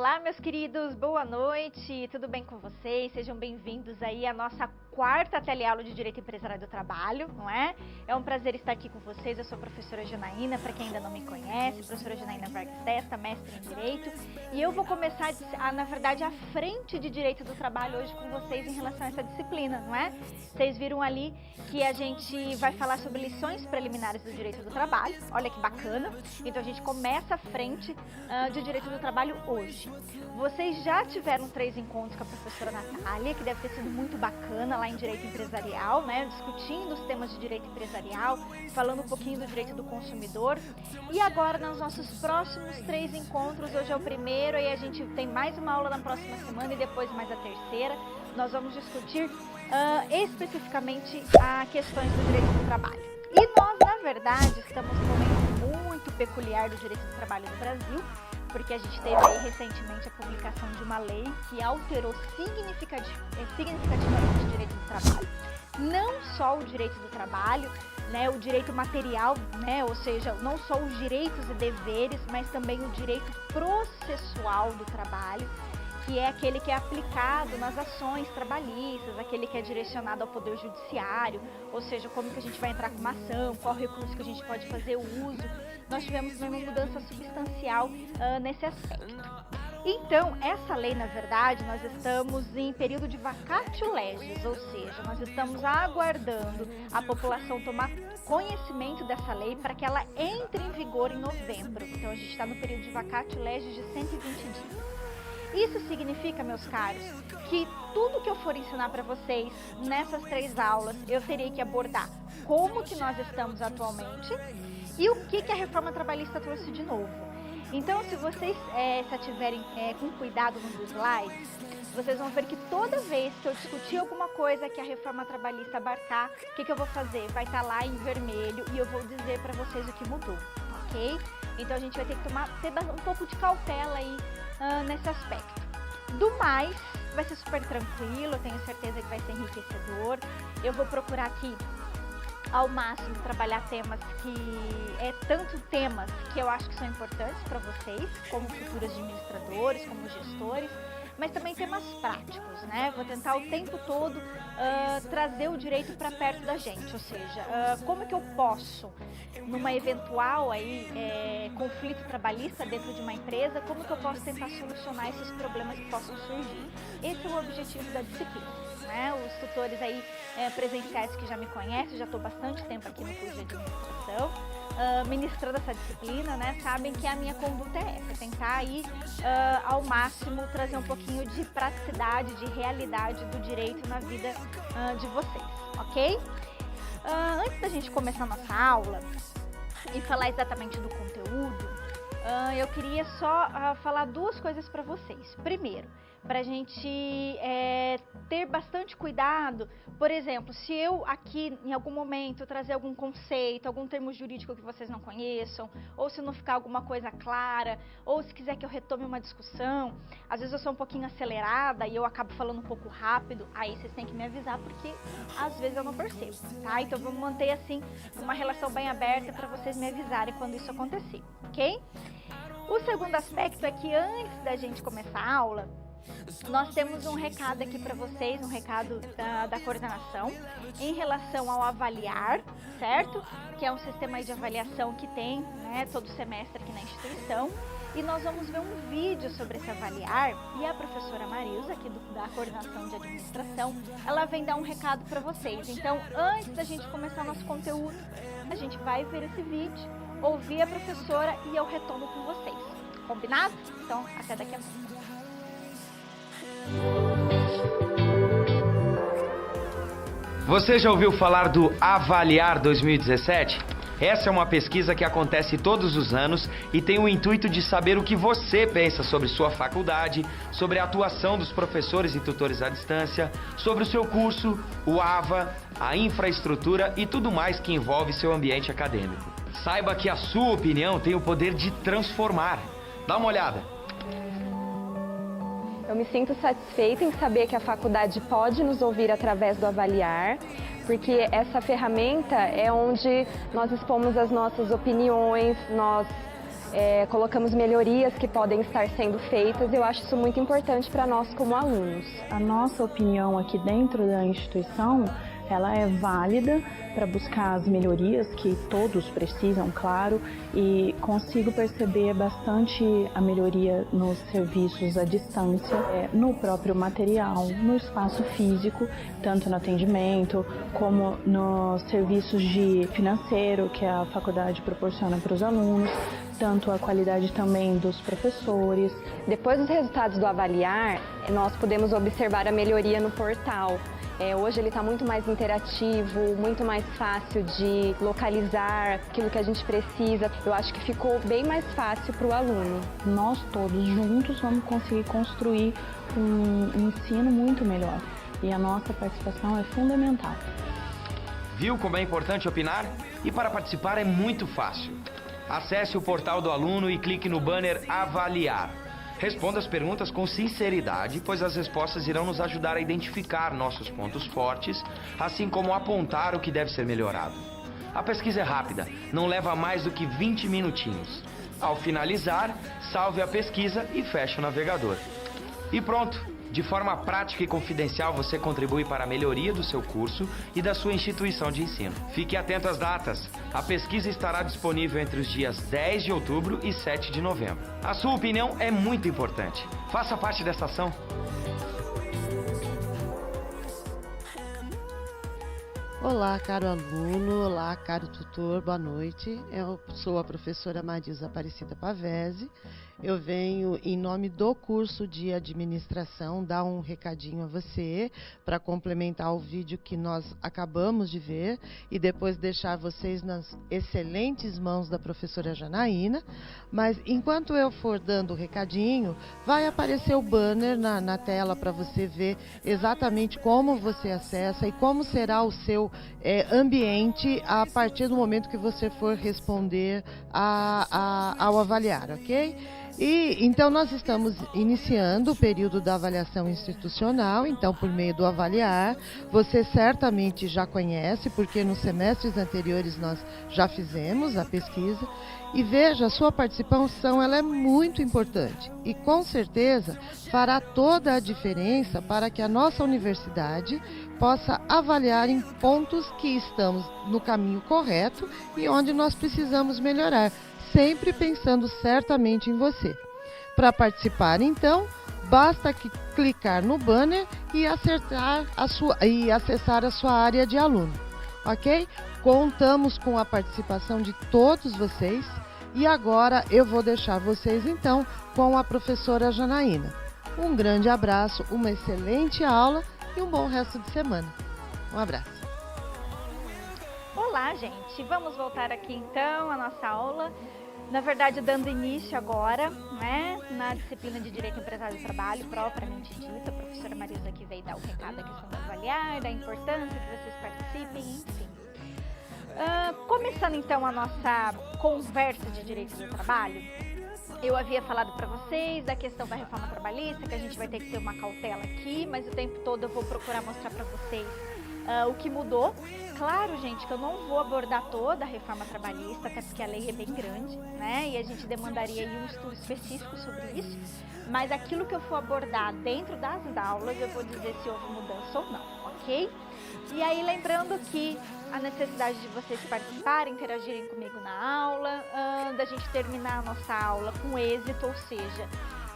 Olá, meus queridos, boa noite, tudo bem com vocês? Sejam bem-vindos aí à nossa quarta teleaula de Direito Empresarial do Trabalho, não é? É um prazer estar aqui com vocês, eu sou a professora Janaína, para quem ainda não me conhece, professora Janaína Vargas Testa, mestre em Direito, e eu vou começar, na verdade, à frente de Direito do Trabalho hoje com vocês em relação a essa disciplina, não é? Vocês viram ali que a gente vai falar sobre lições preliminares do Direito do Trabalho, olha que bacana, então a gente começa à frente de Direito do Trabalho hoje. Vocês já tiveram 3 encontros com a professora Natália, que deve ter sido muito bacana lá em Direito Empresarial, né? Discutindo os temas de Direito Empresarial, falando um pouquinho do Direito do Consumidor. E agora, nos nossos próximos 3 encontros, hoje é o primeiro, e a gente tem mais uma aula na próxima semana e depois mais a terceira. Nós vamos discutir especificamente as questões do Direito do Trabalho. E nós, na verdade, estamos num momento muito peculiar do Direito do Trabalho no Brasil, porque a gente teve aí recentemente a publicação de uma lei que alterou significativamente o direito do trabalho. Não só o direito do trabalho, né, o direito material, né, ou seja, não só os direitos e deveres, mas também o direito processual do trabalho, que é aquele que é aplicado nas ações trabalhistas, aquele que é direcionado ao Poder Judiciário, ou seja, como que a gente vai entrar com uma ação, qual recurso que a gente pode fazer uso. Nós tivemos uma mudança substancial nesse aspecto. Então, essa lei, na verdade, nós estamos em período de vacatio legis, ou seja, nós estamos aguardando a população tomar conhecimento dessa lei para que ela entre em vigor em novembro. Então, a gente está no período de vacatio legis de 120 dias. Isso significa, meus caros, que tudo que eu for ensinar para vocês nessas 3 aulas, eu terei que abordar como que nós estamos atualmente e o que a reforma trabalhista trouxe de novo. Então, se vocês se ativerem com cuidado nos slides, vocês vão ver que toda vez que eu discutir alguma coisa que a reforma trabalhista abarcar, o que eu vou fazer? Vai estar lá em vermelho e eu vou dizer para vocês o que mudou, ok? Então, a gente vai ter que ter um pouco de cautela aí nesse aspecto. Do mais, vai ser super tranquilo, eu tenho certeza que vai ser enriquecedor. Eu vou procurar aqui ao máximo trabalhar temas tanto temas que eu acho que são importantes para vocês, como futuros administradores, como gestores, mas também temas práticos, né? Vou tentar o tempo todo trazer o direito para perto da gente, ou seja, como que eu posso, numa eventual conflito trabalhista dentro de uma empresa, como que eu posso tentar solucionar esses problemas que possam surgir. Esse é o objetivo da disciplina. Né? Os tutores aí presenciais que já me conhecem, já estou bastante tempo aqui no curso de administração, ministrando essa disciplina, né? Sabem que a minha conduta é essa, tentar aí ao máximo trazer um pouquinho de praticidade, de realidade do direito na vida de vocês, ok? Antes da gente começar a nossa aula e falar exatamente do conteúdo, eu queria só falar 2 coisas para vocês. Primeiro, para a gente ter bastante cuidado, por exemplo, se eu aqui em algum momento trazer algum conceito, algum termo jurídico que vocês não conheçam, ou se não ficar alguma coisa clara, ou se quiser que eu retome uma discussão, às vezes eu sou um pouquinho acelerada e eu acabo falando um pouco rápido, aí vocês têm que me avisar, porque às vezes eu não percebo, tá? Então vamos manter assim uma relação bem aberta para vocês me avisarem quando isso acontecer, ok? O segundo aspecto é que antes da gente começar a aula, nós temos um recado aqui para vocês, um recado da coordenação em relação ao avaliar, certo? Que é um sistema de avaliação que tem, né, todo semestre aqui na instituição. E nós vamos ver um vídeo sobre esse avaliar e a professora Marilza, aqui da coordenação de administração, ela vem dar um recado para vocês. Então, antes da gente começar nosso conteúdo, a gente vai ver esse vídeo, ouvir a professora e eu retomo com vocês. Combinado? Então, até daqui a pouco. Você já ouviu falar do Avaliar 2017? Essa é uma pesquisa que acontece todos os anos e tem o intuito de saber o que você pensa sobre sua faculdade, sobre a atuação dos professores e tutores à distância, sobre o seu curso, o AVA, a infraestrutura e tudo mais que envolve seu ambiente acadêmico. Saiba que a sua opinião tem o poder de transformar. Dá uma olhada. Eu me sinto satisfeita em saber que a faculdade pode nos ouvir através do Avaliar, porque essa ferramenta é onde nós expomos as nossas opiniões, nós colocamos melhorias que podem estar sendo feitas. Eu acho isso muito importante para nós como alunos. A nossa opinião aqui dentro da instituição, ela é válida para buscar as melhorias que todos precisam, claro, e consigo perceber bastante a melhoria nos serviços à distância, no próprio material, no espaço físico, tanto no atendimento como nos serviços de financeiro que a faculdade proporciona para os alunos, tanto a qualidade também dos professores. Depois dos resultados do avaliar, nós podemos observar a melhoria no portal. Hoje ele está muito mais interativo, muito mais fácil de localizar aquilo que a gente precisa. Eu acho que ficou bem mais fácil para o aluno. Nós todos juntos vamos conseguir construir um ensino muito melhor e a nossa participação é fundamental. Viu como é importante opinar? E para participar é muito fácil. Acesse o portal do aluno e clique no banner Avaliar. Responda as perguntas com sinceridade, pois as respostas irão nos ajudar a identificar nossos pontos fortes, assim como apontar o que deve ser melhorado. A pesquisa é rápida, não leva mais do que 20 minutinhos. Ao finalizar, salve a pesquisa e feche o navegador. E pronto! De forma prática e confidencial, você contribui para a melhoria do seu curso e da sua instituição de ensino. Fique atento às datas. A pesquisa estará disponível entre os dias 10 de outubro e 7 de novembro. A sua opinião é muito importante. Faça parte dessa ação. Olá, caro aluno, olá, caro tutor, boa noite. Eu sou a professora Marisa Aparecida Pavese. Eu venho, em nome do curso de administração, dar um recadinho a você para complementar o vídeo que nós acabamos de ver e depois deixar vocês nas excelentes mãos da professora Janaína. Mas enquanto eu for dando o recadinho, vai aparecer o banner na tela para você ver exatamente como você acessa e como será o seu ambiente a partir do momento que você for responder ao avaliar, ok? E então nós estamos iniciando o período da avaliação institucional, então por meio do avaliar, você certamente já conhece, porque nos semestres anteriores nós já fizemos a pesquisa, e veja, a sua participação ela é muito importante e com certeza fará toda a diferença para que a nossa universidade possa avaliar em pontos que estamos no caminho correto e onde nós precisamos melhorar, sempre pensando certamente em você. Para participar, então, basta clicar no banner e acessar a sua área de aluno, ok? Contamos com a participação de todos vocês e agora eu vou deixar vocês, então, com a professora Janaína. Um grande abraço, uma excelente aula e um bom resto de semana. Um abraço. Olá, gente! Vamos voltar aqui então à nossa aula. Na verdade, dando início agora, né, na disciplina de Direito Empresarial do Trabalho, propriamente dita. A professora Marisa aqui veio dar o recado da questão do avaliar, da importância que vocês participem, enfim. Começando então a nossa conversa de Direito do Trabalho, eu havia falado para vocês da questão da reforma trabalhista, que a gente vai ter que ter uma cautela aqui, mas o tempo todo eu vou procurar mostrar para vocês o que mudou. Claro, gente, que eu não vou abordar toda a reforma trabalhista, até porque a lei é bem grande, né? E a gente demandaria aí um estudo específico sobre isso. Mas aquilo que eu for abordar dentro das aulas, eu vou dizer se houve mudança ou não, ok? E aí, lembrando que a necessidade de vocês participarem, interagirem comigo na aula, da gente terminar a nossa aula com êxito, ou seja,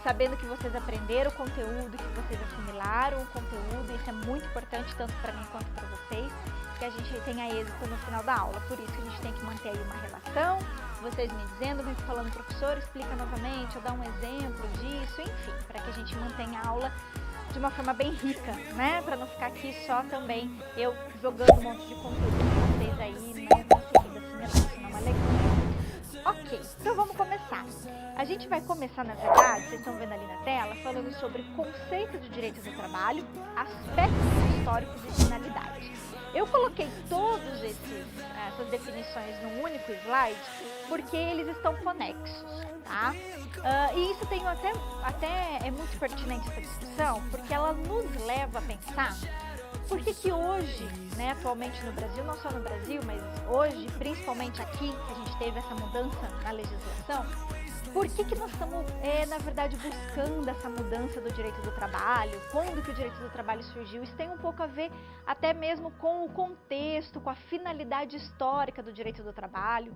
sabendo que vocês aprenderam o conteúdo, que vocês assimilaram o conteúdo, isso é muito importante tanto para mim quanto para vocês, que a gente tenha êxito no final da aula. Por isso que a gente tem que manter aí uma relação, vocês me dizendo, me falando, professor, explica novamente, ou dá um exemplo disso, enfim, para que a gente mantenha a aula de uma forma bem rica, né? Para não ficar aqui só também eu jogando um monte de conteúdo para vocês aí, não conseguindo assimilar, isso não é legal. Ok, então vamos começar. A gente vai começar, na verdade, vocês estão vendo ali na tela, falando sobre conceito de direito do trabalho, aspectos históricos e finalidade. Eu coloquei todas essas definições num único slide porque eles estão conexos, tá? E isso tem até é muito pertinente essa discussão, porque ela nos leva a pensar por que hoje, né, atualmente no Brasil, não só no Brasil, mas hoje, principalmente aqui, que a gente teve essa mudança na legislação, por que nós estamos, na verdade, buscando essa mudança do direito do trabalho? Quando que o direito do trabalho surgiu? Isso tem um pouco a ver até mesmo com o contexto, com a finalidade histórica do direito do trabalho.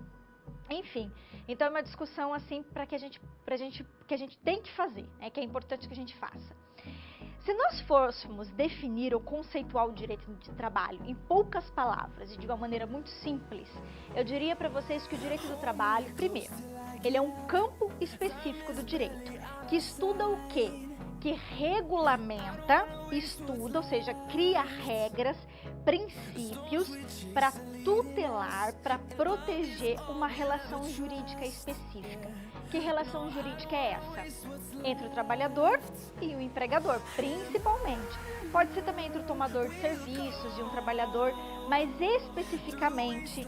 Enfim, então é uma discussão assim que a gente tem que fazer, né, que é importante que a gente faça. Se nós fôssemos definir ou conceituar o direito de trabalho em poucas palavras e de uma maneira muito simples, eu diria para vocês que o direito do trabalho, primeiro, ele é um campo específico do direito, que estuda o quê? Que regulamenta, estuda, ou seja, cria regras, princípios para tutelar, para proteger uma relação jurídica específica. Que relação jurídica é essa? Entre o trabalhador e o empregador, principalmente. Pode ser também entre o tomador de serviços e um trabalhador, mas especificamente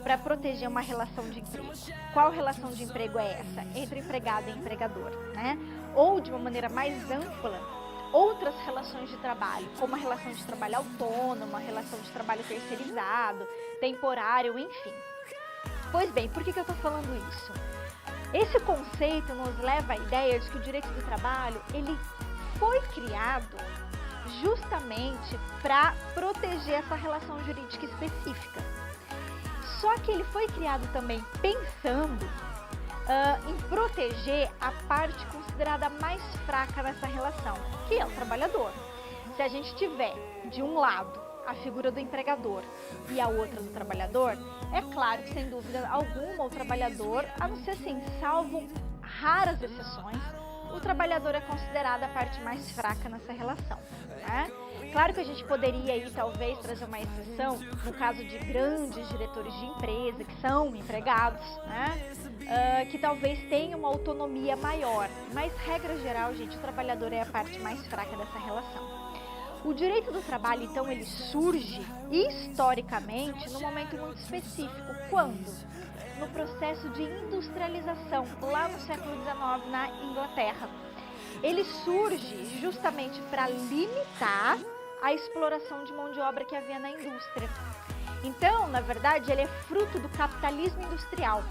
para proteger uma relação de emprego. Qual relação de emprego é essa? Entre empregado e empregador, né? Ou, de uma maneira mais ampla, outras relações de trabalho, como a relação de trabalho autônomo, a relação de trabalho terceirizado, temporário, enfim. Pois bem, por que eu estou falando isso? Esse conceito nos leva à ideia de que o direito do trabalho, ele foi criado justamente para proteger essa relação jurídica específica. Só que ele foi criado também pensando em proteger a parte considerada mais fraca nessa relação, que é o trabalhador. Se a gente tiver, de um lado, a figura do empregador e a outra do trabalhador, é claro que, sem dúvida alguma, o trabalhador, a não ser assim, salvo raras exceções, o trabalhador é considerado a parte mais fraca nessa relação, né? Claro que a gente poderia aí, talvez, trazer uma exceção no caso de grandes diretores de empresa, que são empregados, né? Que talvez tenham uma autonomia maior, mas, regra geral, gente, o trabalhador é a parte mais fraca dessa relação. O direito do trabalho, então, ele surge historicamente num momento muito específico. Quando? No processo de industrialização, lá no século XIX, na Inglaterra. Ele surge justamente para limitar a exploração de mão de obra que havia na indústria. Então, na verdade, ele é fruto do capitalismo industrial.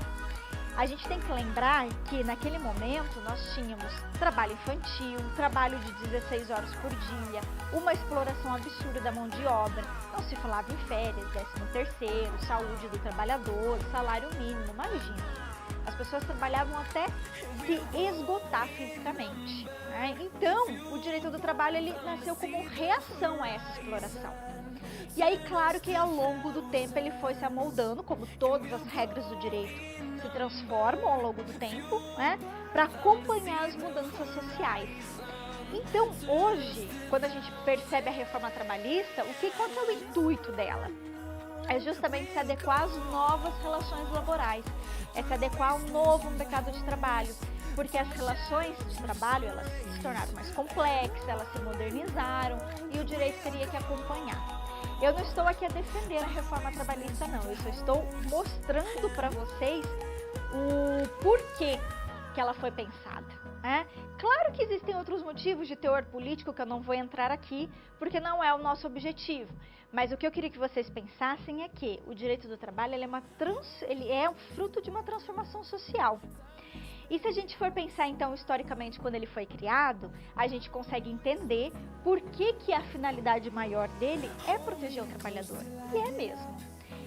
A gente tem que lembrar que naquele momento nós tínhamos trabalho infantil, trabalho de 16 horas por dia, uma exploração absurda da mão de obra, não se falava em férias, 13º, saúde do trabalhador, salário mínimo, imagina. As pessoas trabalhavam até se esgotar fisicamente, né? Então, o direito do trabalho ele nasceu como reação a essa exploração. E aí, claro que ao longo do tempo ele foi se amoldando, como todas as regras do direito se transformam ao longo do tempo, né, para acompanhar as mudanças sociais. Então, hoje, quando a gente percebe a reforma trabalhista, qual que é o intuito dela? É justamente se adequar às novas relações laborais, é se adequar ao novo mercado de trabalho, porque as relações de trabalho elas se tornaram mais complexas, elas se modernizaram e o direito teria que acompanhar. Eu não estou aqui a defender a reforma trabalhista, não. Eu só estou mostrando para vocês o porquê que ela foi pensada, né? Claro que existem outros motivos de teor político que eu não vou entrar aqui, porque não é o nosso objetivo. Mas o que eu queria que vocês pensassem é que o direito do trabalho ele é um fruto de uma transformação social. E se a gente for pensar, então, historicamente, quando ele foi criado, a gente consegue entender por que a finalidade maior dele é proteger o trabalhador. E é mesmo.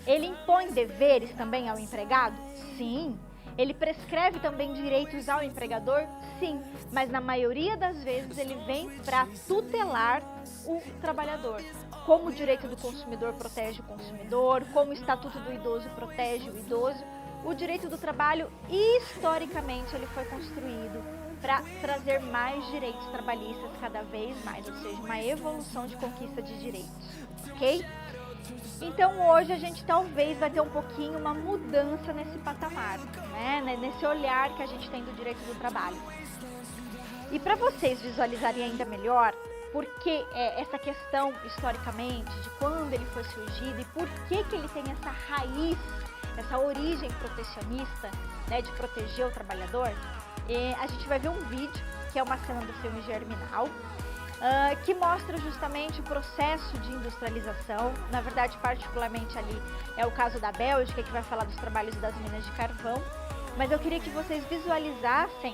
Ele impõe deveres também ao empregado? Sim. Ele prescreve também direitos ao empregador? Sim. Mas, na maioria das vezes, ele vem para tutelar o trabalhador. Como o direito do consumidor protege o consumidor, como o Estatuto do Idoso protege o idoso, o direito do trabalho, historicamente, ele foi construído para trazer mais direitos trabalhistas cada vez mais, ou seja, uma evolução de conquista de direitos, ok? Então, hoje a gente talvez vai ter um pouquinho uma mudança nesse patamar, né? Nesse olhar que a gente tem do direito do trabalho. E para vocês visualizarem ainda melhor, por que essa questão, historicamente, de quando ele foi surgido e por que ele tem essa raiz, essa origem protecionista, né, de proteger o trabalhador, a gente vai ver um vídeo, que é uma cena do filme Germinal, que mostra justamente o processo de industrialização. Na verdade, particularmente ali, é o caso da Bélgica, que vai falar dos trabalhos das minas de carvão. mas eu queria que vocês visualizassem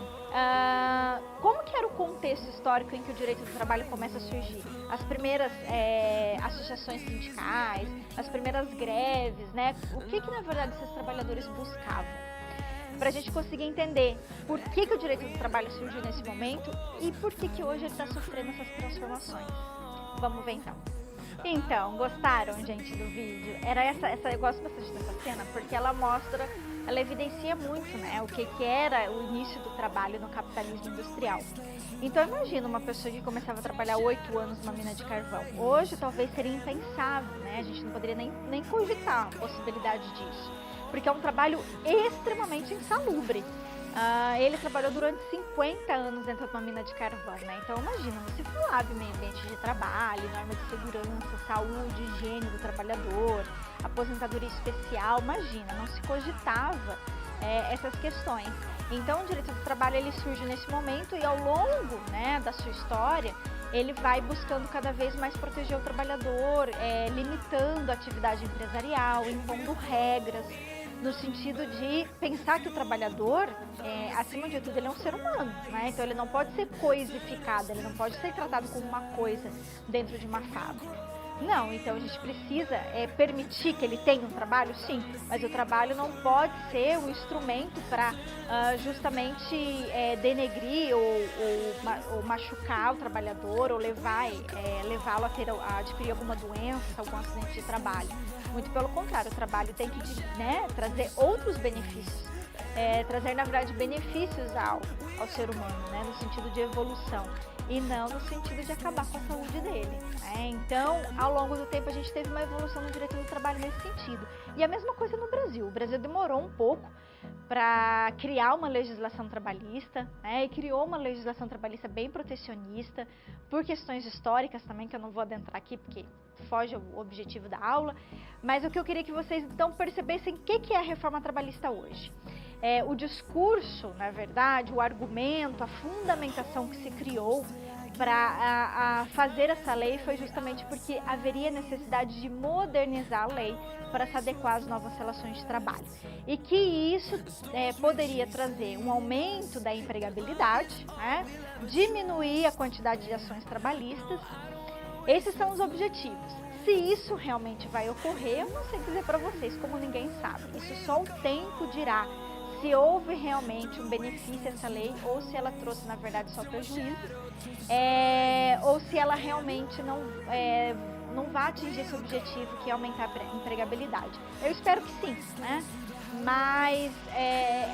como que era o contexto histórico em que o direito do trabalho começa a surgir. As primeiras associações sindicais, as primeiras greves, né? O que na verdade esses trabalhadores buscavam? Para a gente conseguir entender por que o direito do trabalho surgiu nesse momento e por que hoje ele está sofrendo essas transformações. Vamos ver então. Então, gostaram, gente, do vídeo? Eu gosto bastante dessa cena porque ela evidencia muito, né, o que era o início do trabalho no capitalismo industrial. Então, imagina uma pessoa que começava a trabalhar 8 anos numa mina de carvão. Hoje, talvez seria impensável, né? A gente não poderia nem cogitar a possibilidade disso, porque é um trabalho extremamente insalubre. Ele trabalhou durante 50 anos dentro de uma mina de carvão, né? Então imagina, não se falava em meio ambiente de trabalho, norma de segurança, saúde, higiene do trabalhador, aposentadoria especial, imagina, não se cogitava essas questões. Então o direito do trabalho ele surge nesse momento e ao longo, né, da sua história, ele vai buscando cada vez mais proteger o trabalhador, limitando a atividade empresarial, impondo regras, no sentido de pensar que o trabalhador, acima de tudo, ele é um ser humano, né? Então ele não pode ser coisificado, ele não pode ser tratado como uma coisa dentro de uma fábrica. Não, então a gente precisa permitir que ele tenha um trabalho, sim, mas o trabalho não pode ser um instrumento para justamente denegrir ou machucar o trabalhador ou levá-lo a adquirir alguma doença, algum acidente de trabalho. Muito pelo contrário, o trabalho tem que trazer outros benefícios, trazer na verdade benefícios ao ser humano, né, no sentido de evolução. E não no sentido de acabar com a saúde dele. Então, ao longo do tempo, a gente teve uma evolução no direito do trabalho nesse sentido. E a mesma coisa no Brasil. O Brasil demorou um pouco para criar uma legislação trabalhista, e criou uma legislação trabalhista bem protecionista, por questões históricas também, que eu não vou adentrar aqui, porque foge o objetivo da aula. Mas o que eu queria que vocês, então, percebessem o que é a reforma trabalhista hoje. O discurso, na verdade, o argumento, a fundamentação que se criou para fazer essa lei foi justamente porque haveria necessidade de modernizar a lei para se adequar às novas relações de trabalho. E que isso poderia trazer um aumento da empregabilidade, diminuir a quantidade de ações trabalhistas. Esses são os objetivos. Se isso realmente vai ocorrer, eu não sei dizer para vocês, como ninguém sabe. Isso só o tempo dirá. Se houve realmente um benefício essa lei ou se ela trouxe, na verdade, só prejuízo, ou se ela realmente não vai atingir esse objetivo que é aumentar a empregabilidade. Eu espero que sim, né? Mas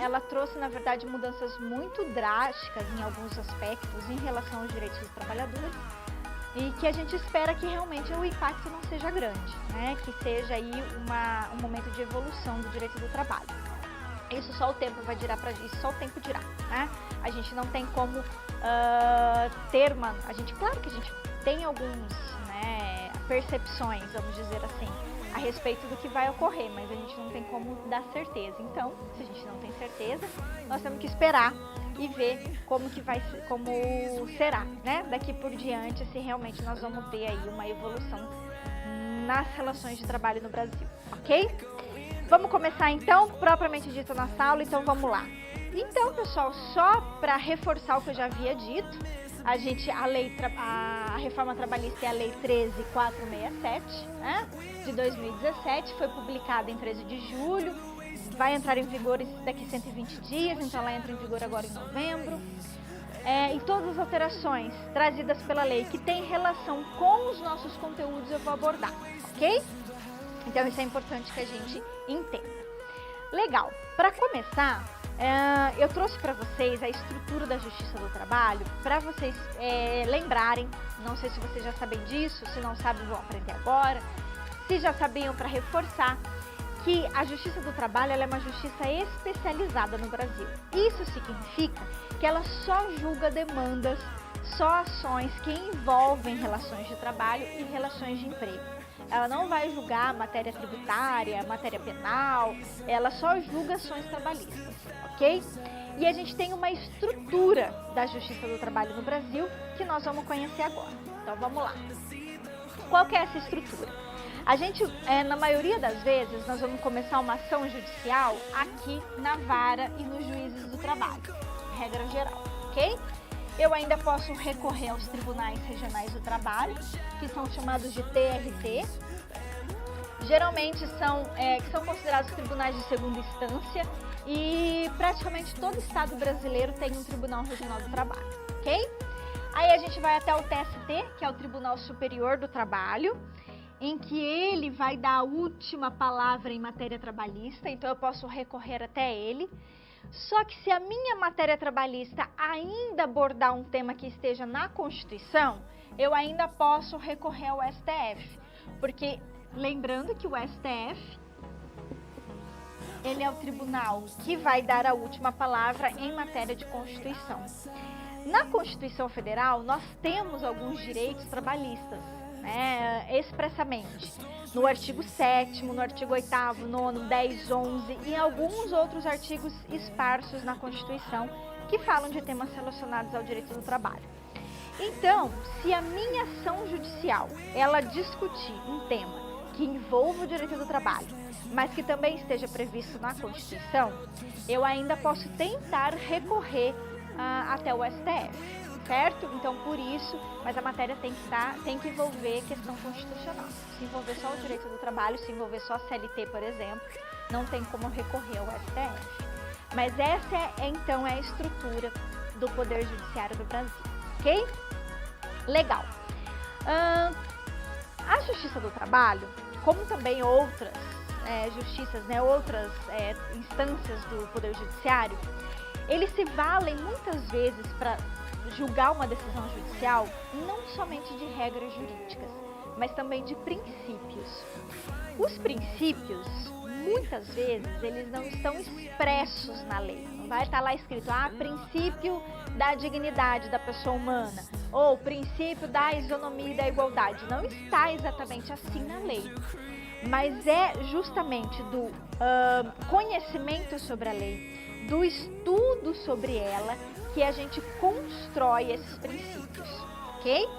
ela trouxe, na verdade, mudanças muito drásticas em alguns aspectos em relação aos direitos dos trabalhadores e que a gente espera que realmente o impacto não seja grande, né? Que seja aí um momento de evolução do direito do trabalho. Isso só o tempo vai dirá para isso, só o tempo dirá, né? A gente não tem como claro que a gente tem alguns, percepções, vamos dizer assim, a respeito do que vai ocorrer, mas a gente não tem como dar certeza. Então, se a gente não tem certeza, nós temos que esperar e ver como será, né? Daqui por diante, se realmente nós vamos ter aí uma evolução nas relações de trabalho no Brasil, ok? Vamos começar então, propriamente dito, nossa aula, então vamos lá. Então, pessoal, só para reforçar o que eu já havia dito, a reforma trabalhista é a Lei 13.467, né, de 2017, foi publicada em 13 de julho, vai entrar em vigor daqui 120 dias, então ela entra em vigor agora em novembro. E todas as alterações trazidas pela lei que tem relação com os nossos conteúdos eu vou abordar, ok? Então isso é importante que a gente entenda. Legal, para começar, eu trouxe para vocês a estrutura da Justiça do Trabalho, para vocês lembrarem, não sei se vocês já sabem disso, se não sabem vão aprender agora, se já sabiam, para reforçar, que a Justiça do Trabalho ela é uma justiça especializada no Brasil. Isso significa que ela só julga demandas, só ações que envolvem relações de trabalho e relações de emprego. Ela não vai julgar matéria tributária, matéria penal, ela só julga ações trabalhistas, ok? E a gente tem uma estrutura da Justiça do Trabalho no Brasil que nós vamos conhecer agora. Então vamos lá. Qual que é essa estrutura? A gente, na maioria das vezes, nós vamos começar uma ação judicial aqui na vara e nos juízes do trabalho, regra geral, ok? Eu ainda posso recorrer aos tribunais regionais do trabalho, que são chamados de TRT. Geralmente que são considerados tribunais de segunda instância e praticamente todo estado brasileiro tem um tribunal regional do trabalho, ok? Aí a gente vai até o TST, que é o Tribunal Superior do Trabalho, em que ele vai dar a última palavra em matéria trabalhista, então eu posso recorrer até ele. Só que se a minha matéria trabalhista ainda abordar um tema que esteja na Constituição, eu ainda posso recorrer ao STF, porque lembrando que o STF, ele é o tribunal que vai dar a última palavra em matéria de Constituição. Na Constituição Federal, nós temos alguns direitos trabalhistas, né, expressamente, no artigo 7º, no artigo 8º, 9º, 10, 11 e alguns outros artigos esparsos na Constituição que falam de temas relacionados ao direito do trabalho. Então, se a minha ação judicial, ela discutir um tema que envolva o direito do trabalho, mas que também esteja previsto na Constituição, eu ainda posso tentar recorrer até o STF, certo? Então, por isso, mas a matéria tem que envolver questão constitucional. Se envolver só o direito do trabalho, se envolver só a CLT, por exemplo, não tem como recorrer ao STF. Mas essa então é a estrutura do Poder Judiciário do Brasil, ok? Legal. A Justiça do Trabalho, como também outras justiças, né, outras instâncias do Poder Judiciário, eles se valem muitas vezes para julgar uma decisão judicial não somente de regras jurídicas, mas também de princípios. Os princípios, muitas vezes, eles não estão expressos na lei. Não vai estar lá escrito, princípio da dignidade da pessoa humana, ou princípio da isonomia e da igualdade. Não está exatamente assim na lei. Mas é justamente do conhecimento sobre a lei, do estudo sobre ela, que a gente constrói esses princípios, ok?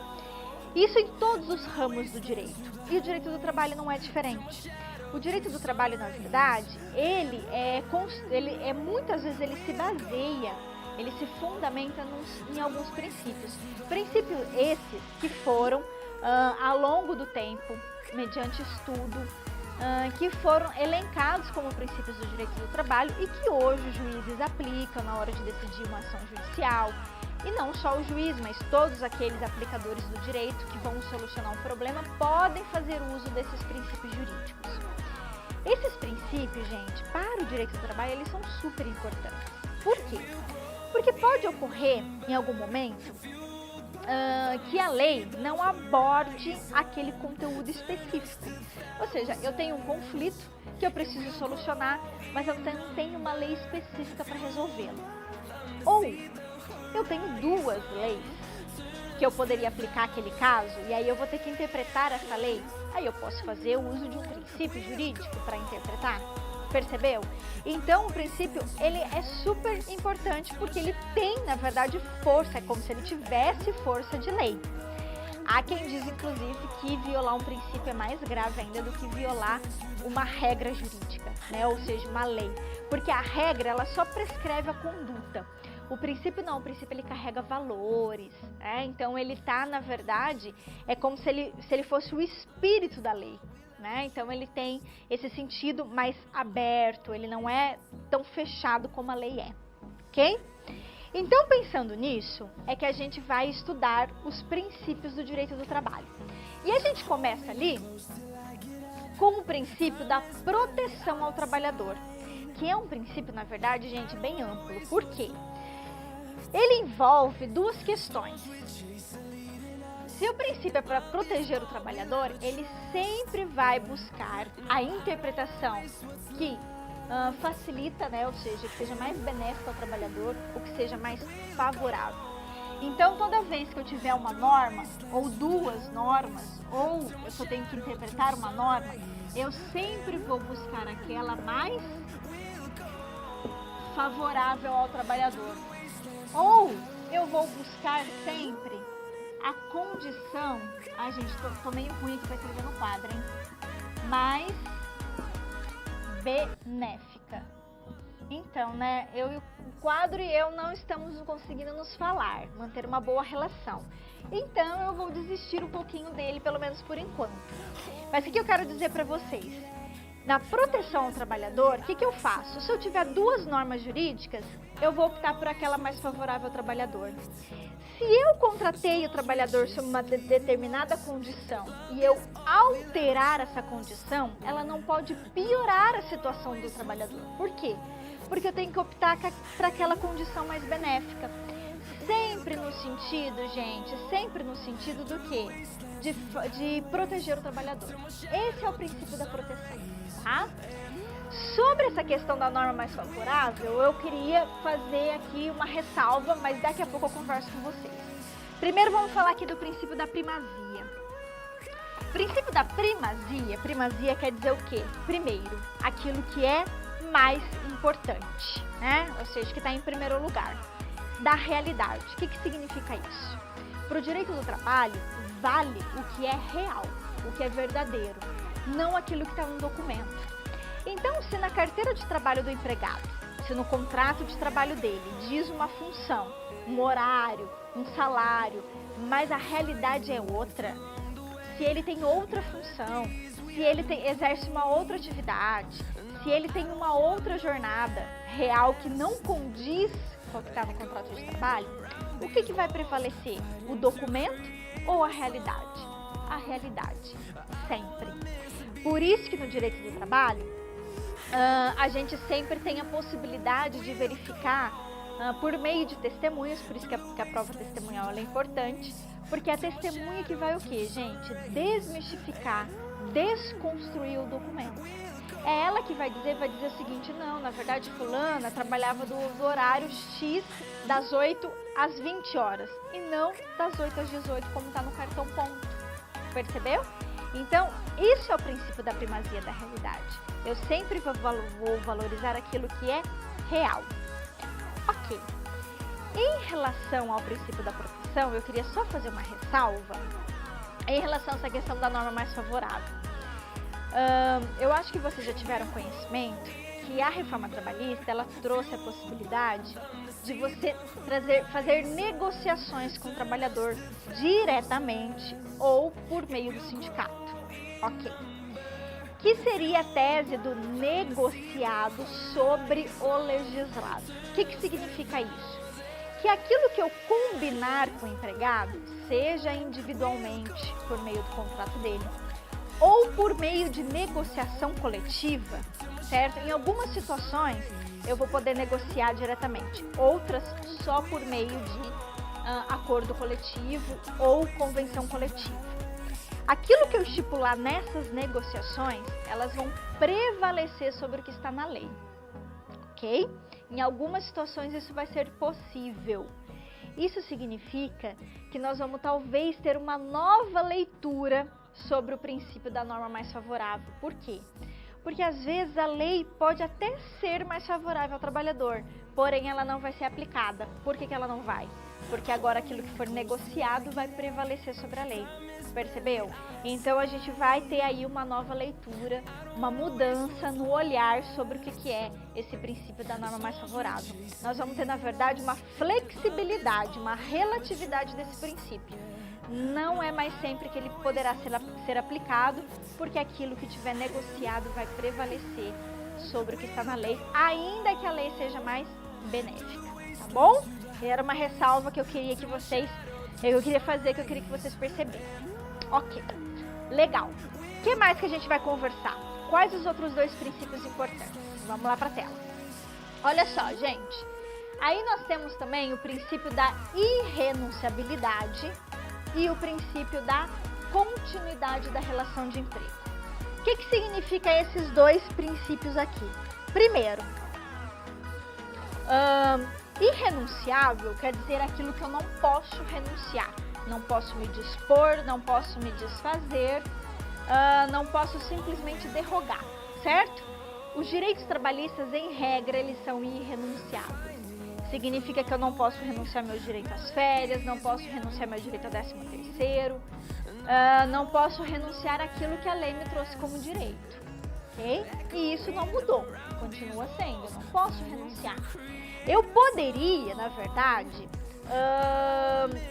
Isso em todos os ramos do direito. E o direito do trabalho não é diferente. O direito do trabalho, na verdade, muitas vezes ele se baseia, ele se fundamenta em alguns princípios. Princípios esses que foram, ao longo do tempo, mediante estudo, que foram elencados como princípios do direito do trabalho e que hoje os juízes aplicam na hora de decidir uma ação judicial. E não só o juiz, mas todos aqueles aplicadores do direito que vão solucionar um problema podem fazer uso desses princípios jurídicos. Esses princípios, gente, para o direito do trabalho, eles são super importantes. Por quê? Porque pode ocorrer, em algum momento, que a lei não aborde aquele conteúdo específico. Ou seja, eu tenho um conflito que eu preciso solucionar, mas eu não tenho uma lei específica para resolvê-lo. Ou eu tenho duas leis que eu poderia aplicar aquele caso, e aí eu vou ter que interpretar essa lei. Aí eu posso fazer o uso de um princípio jurídico para interpretar. Percebeu? Então, o princípio, ele é super importante porque ele tem, na verdade, força. É como se ele tivesse força de lei. Há quem diz, inclusive, que violar um princípio é mais grave ainda do que violar uma regra jurídica, né? Ou seja, uma lei. Porque a regra, ela só prescreve a conduta. O princípio não, o princípio ele carrega valores, né? Então ele tá, na verdade, é como se ele fosse o espírito da lei, né? Então ele tem esse sentido mais aberto, ele não é tão fechado como a lei é, ok? Então, pensando nisso, é que a gente vai estudar os princípios do direito do trabalho. E a gente começa ali com o princípio da proteção ao trabalhador, que é um princípio, na verdade, gente, bem amplo. Por quê? Ele envolve duas questões. Se o princípio é para proteger o trabalhador, ele sempre vai buscar a interpretação que facilita, né, ou seja, que seja mais benéfica ao trabalhador, ou que seja mais favorável. Então, toda vez que eu tiver uma norma, ou duas normas, ou eu tenho que interpretar uma norma, eu sempre vou buscar aquela mais favorável ao trabalhador. Ou eu vou buscar sempre a condição... Ai, gente, tô meio ruim aqui pra escrever no quadro, hein? mais benéfica. Então, né, o quadro e eu não estamos conseguindo nos falar, manter uma boa relação. Então, eu vou desistir um pouquinho dele, pelo menos por enquanto. Mas o que eu quero dizer para vocês? Na proteção ao trabalhador, o que eu faço? Se eu tiver duas normas jurídicas, eu vou optar por aquela mais favorável ao trabalhador. Se eu contratei o trabalhador sob uma determinada condição e eu alterar essa condição, ela não pode piorar a situação do trabalhador. Por quê? Porque eu tenho que optar para aquela condição mais benéfica. Sempre no sentido, gente, sempre no sentido do quê? De proteger o trabalhador. Esse é o princípio da proteção, tá? Sobre essa questão da norma mais favorável, eu queria fazer aqui uma ressalva, mas daqui a pouco eu converso com vocês. Primeiro vamos falar aqui do princípio da primazia. O princípio da primazia quer dizer o quê? Primeiro, aquilo que é mais importante, né? Ou seja, que está em primeiro lugar, da realidade. O que significa isso? Para o direito do trabalho, vale o que é real, o que é verdadeiro, não aquilo que está no documento. Então, se na carteira de trabalho do empregado, se no contrato de trabalho dele diz uma função, um horário, um salário, mas a realidade é outra, se ele tem outra função, se ele exerce uma outra atividade, se ele tem uma outra jornada real que não condiz com o que está no contrato de trabalho, o que vai prevalecer? O documento ou a realidade? A realidade, sempre. Por isso que no direito do trabalho, a gente sempre tem a possibilidade de verificar por meio de testemunhas, por isso que a prova testemunhal é importante, porque é a testemunha que vai o quê, gente? Desmistificar, desconstruir o documento. É ela que vai dizer o seguinte, não, na verdade fulana trabalhava do horário X das 8 às 20 horas e não das 8 às 18 como está no cartão ponto. Percebeu? Então, isso é o princípio da primazia da realidade. Eu sempre vou valorizar aquilo que é real. Ok. Em relação ao princípio da proteção, eu queria só fazer uma ressalva em relação a essa questão da norma mais favorável. Eu acho que vocês já tiveram conhecimento que a reforma trabalhista, ela trouxe a possibilidade de você fazer negociações com o trabalhador diretamente ou por meio do sindicato. Ok. Que seria a tese do negociado sobre o legislado? O que significa isso? Que aquilo que eu combinar com o empregado, seja individualmente por meio do contrato dele, ou por meio de negociação coletiva, certo? Em algumas situações eu vou poder negociar diretamente, outras só por meio de acordo coletivo ou convenção coletiva. Aquilo que eu estipular nessas negociações, elas vão prevalecer sobre o que está na lei, ok? Em algumas situações isso vai ser possível. Isso significa que nós vamos talvez ter uma nova leitura sobre o princípio da norma mais favorável. Por quê? Porque às vezes a lei pode até ser mais favorável ao trabalhador, porém ela não vai ser aplicada. Por que ela não vai? Porque agora aquilo que for negociado vai prevalecer sobre a lei. Percebeu? Então a gente vai ter aí uma nova leitura, uma mudança no olhar sobre o que é esse princípio da norma mais favorável. Nós vamos ter, na verdade, uma flexibilidade, uma relatividade desse princípio. Não é mais sempre que ele poderá ser aplicado, porque aquilo que tiver negociado vai prevalecer sobre o que está na lei, ainda que a lei seja mais benéfica, tá bom? Era uma ressalva que eu queria fazer, que eu queria que vocês percebessem. Ok, legal. O que mais que a gente vai conversar? Quais os outros dois princípios importantes? Vamos lá para a tela. Olha só, gente. Aí nós temos também o princípio da irrenunciabilidade e o princípio da continuidade da relação de emprego. O que significa esses dois princípios aqui? Primeiro, irrenunciável quer dizer aquilo que eu não posso renunciar. Não posso me dispor, não posso me desfazer, não posso simplesmente derrogar, certo? Os direitos trabalhistas, em regra, eles são irrenunciáveis. Significa que eu não posso renunciar meu direito às férias, não posso renunciar meu direito ao 13º, não posso renunciar àquilo que a lei me trouxe como direito, ok? E isso não mudou, continua sendo, eu não posso renunciar. Eu poderia, na verdade,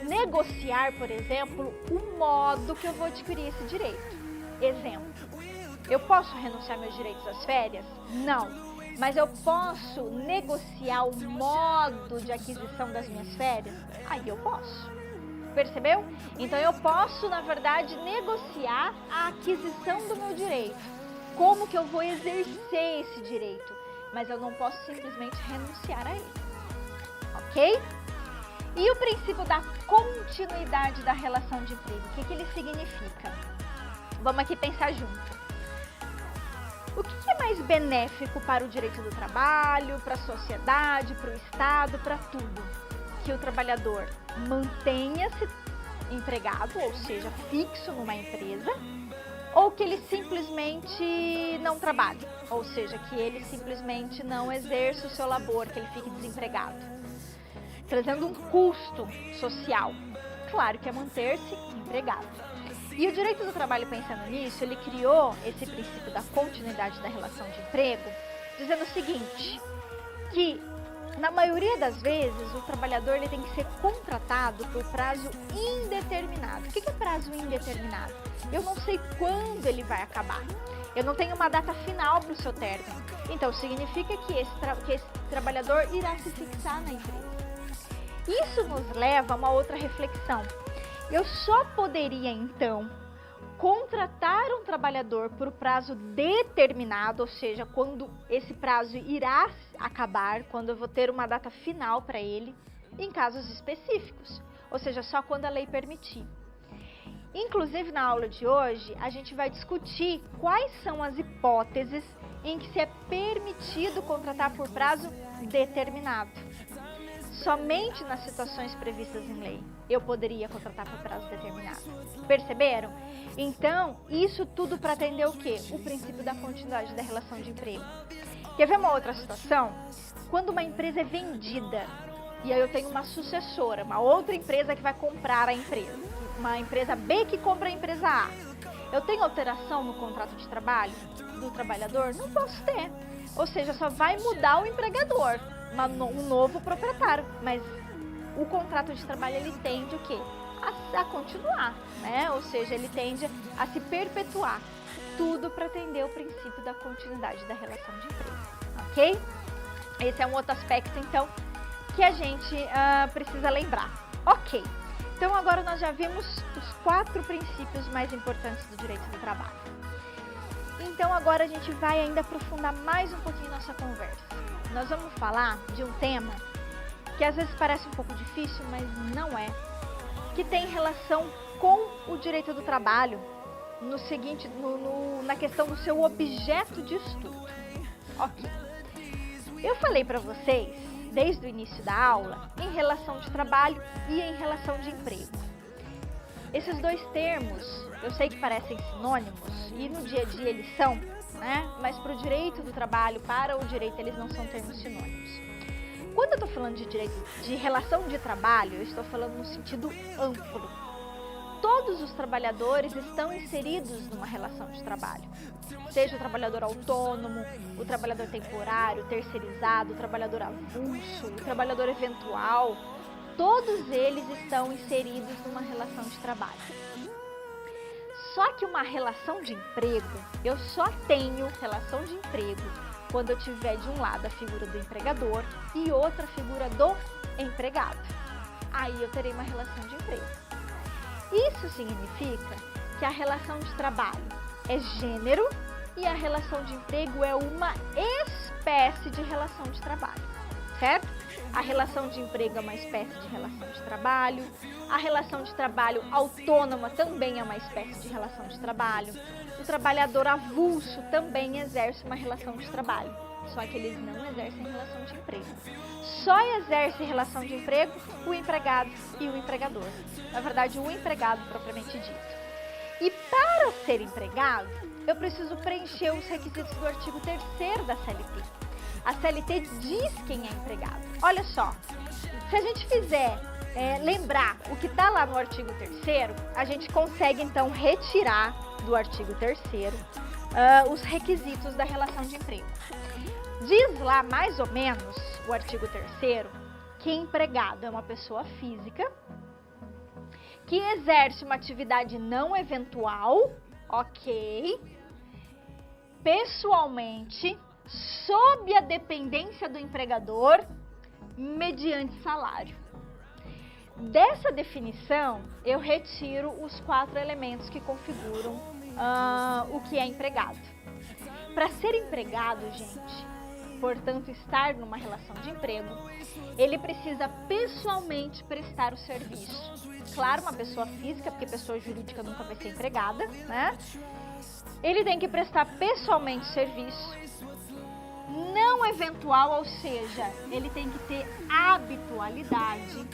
negociar, por exemplo, o modo que eu vou adquirir esse direito. Exemplo, eu posso renunciar meus direitos às férias? Não. Mas eu posso negociar o modo de aquisição das minhas férias? Aí eu posso. Percebeu? Então eu posso, na verdade, negociar a aquisição do meu direito. Como que eu vou exercer esse direito? Mas eu não posso simplesmente renunciar a ele. Ok? E o princípio da continuidade da relação de emprego, o que ele significa? Vamos aqui pensar junto. O que é mais benéfico para o direito do trabalho, para a sociedade, para o Estado, para tudo? Que o trabalhador mantenha-se empregado, ou seja, fixo numa empresa, ou que ele simplesmente não trabalhe, ou seja, que ele simplesmente não exerça o seu labor, que ele fique desempregado, trazendo um custo social. Claro que é manter-se empregado. E o direito do trabalho, pensando nisso, ele criou esse princípio da continuidade da relação de emprego, dizendo o seguinte, que na maioria das vezes o trabalhador ele tem que ser contratado por prazo indeterminado. O que é prazo indeterminado? Eu não sei quando ele vai acabar. Eu não tenho uma data final para o seu término. Então significa que esse trabalhador irá se fixar na empresa. Isso nos leva a uma outra reflexão. Eu só poderia, então, contratar um trabalhador por prazo determinado, ou seja, quando esse prazo irá acabar, quando eu vou ter uma data final para ele, em casos específicos, ou seja, só quando a lei permitir. Inclusive, na aula de hoje, a gente vai discutir quais são as hipóteses em que se é permitido contratar por prazo determinado. Somente nas situações previstas em lei eu poderia contratar por prazo determinado. Perceberam? Então, isso tudo para atender o quê? O princípio da continuidade da relação de emprego. Quer ver uma outra situação? Quando uma empresa é vendida, e aí eu tenho uma sucessora, uma outra empresa que vai comprar a empresa, uma empresa B que compra a empresa A. Eu tenho alteração no contrato de trabalho do trabalhador? Não posso ter. Ou seja, só vai mudar o empregador, um novo proprietário, mas o contrato de trabalho ele tende o quê? A continuar, né? Ou seja, ele tende a se perpetuar. Tudo para atender o princípio da continuidade da relação de emprego, ok? Esse é um outro aspecto, então, que a gente precisa lembrar. Ok, então agora nós já vimos os 4 princípios mais importantes do direito do trabalho. Então agora a gente vai ainda aprofundar mais um pouquinho nossa conversa. Nós vamos falar de um tema que às vezes parece um pouco difícil, mas não é, que tem relação com o direito do trabalho, no seguinte, na questão do seu objeto de estudo. Ok. Eu falei para vocês, desde o início da aula, em relação de trabalho e em relação de emprego. Esses dois termos, eu sei que parecem sinônimos, e no dia a dia eles são, né? Mas para o direito do trabalho, para o direito, eles não são termos sinônimos. Quando eu estou falando de direito de relação de trabalho, eu estou falando no sentido amplo. Todos os trabalhadores estão inseridos numa relação de trabalho. Seja o trabalhador autônomo, o trabalhador temporário, terceirizado, o trabalhador avulso, o trabalhador eventual, todos eles estão inseridos numa relação de trabalho. Só que uma relação de emprego, eu só tenho relação de emprego quando eu tiver de um lado a figura do empregador e outra figura do empregado. Aí eu terei uma relação de emprego. Isso significa que a relação de trabalho é gênero e a relação de emprego é uma espécie de relação de trabalho, certo? A relação de emprego é uma espécie de relação de trabalho, a relação de trabalho autônoma também é uma espécie de relação de trabalho, o trabalhador avulso também exerce uma relação de trabalho, só que eles não exercem relação de emprego. Só exerce relação de emprego o empregado e o empregador. Na verdade, o empregado propriamente dito. E para ser empregado, eu preciso preencher os requisitos do artigo 3º da CLT. A CLT diz quem é empregado. Olha só, se a gente fizer lembrar o que está lá no artigo 3º, a gente consegue então retirar do artigo 3º os requisitos da relação de emprego. Diz lá mais ou menos o artigo 3º que empregado é uma pessoa física que exerce uma atividade não eventual, ok, pessoalmente, sob a dependência do empregador, mediante salário. Dessa definição, eu retiro os 4 elementos que configuram o que é empregado. Para ser empregado, gente, portanto, estar numa relação de emprego, ele precisa pessoalmente prestar o serviço. Claro, uma pessoa física, porque pessoa jurídica nunca vai ser empregada, né? Ele tem que prestar pessoalmente serviço, não eventual, ou seja, ele tem que ter habitualidade,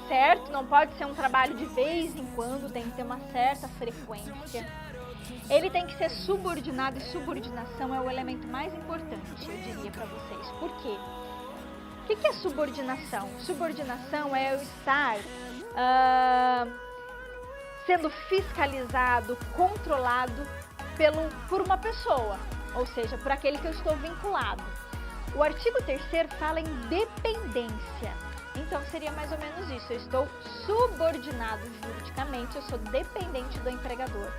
certo? Não pode ser um trabalho de vez em quando, tem que ter uma certa frequência. Ele tem que ser subordinado, e subordinação é o elemento mais importante, eu diria para vocês. Por quê? O que é subordinação? Subordinação é eu estar sendo fiscalizado, controlado por uma pessoa, ou seja, por aquele que eu estou vinculado. O artigo 3º fala em dependência, então seria mais ou menos isso, eu estou subordinado juridicamente, eu sou dependente do empregador.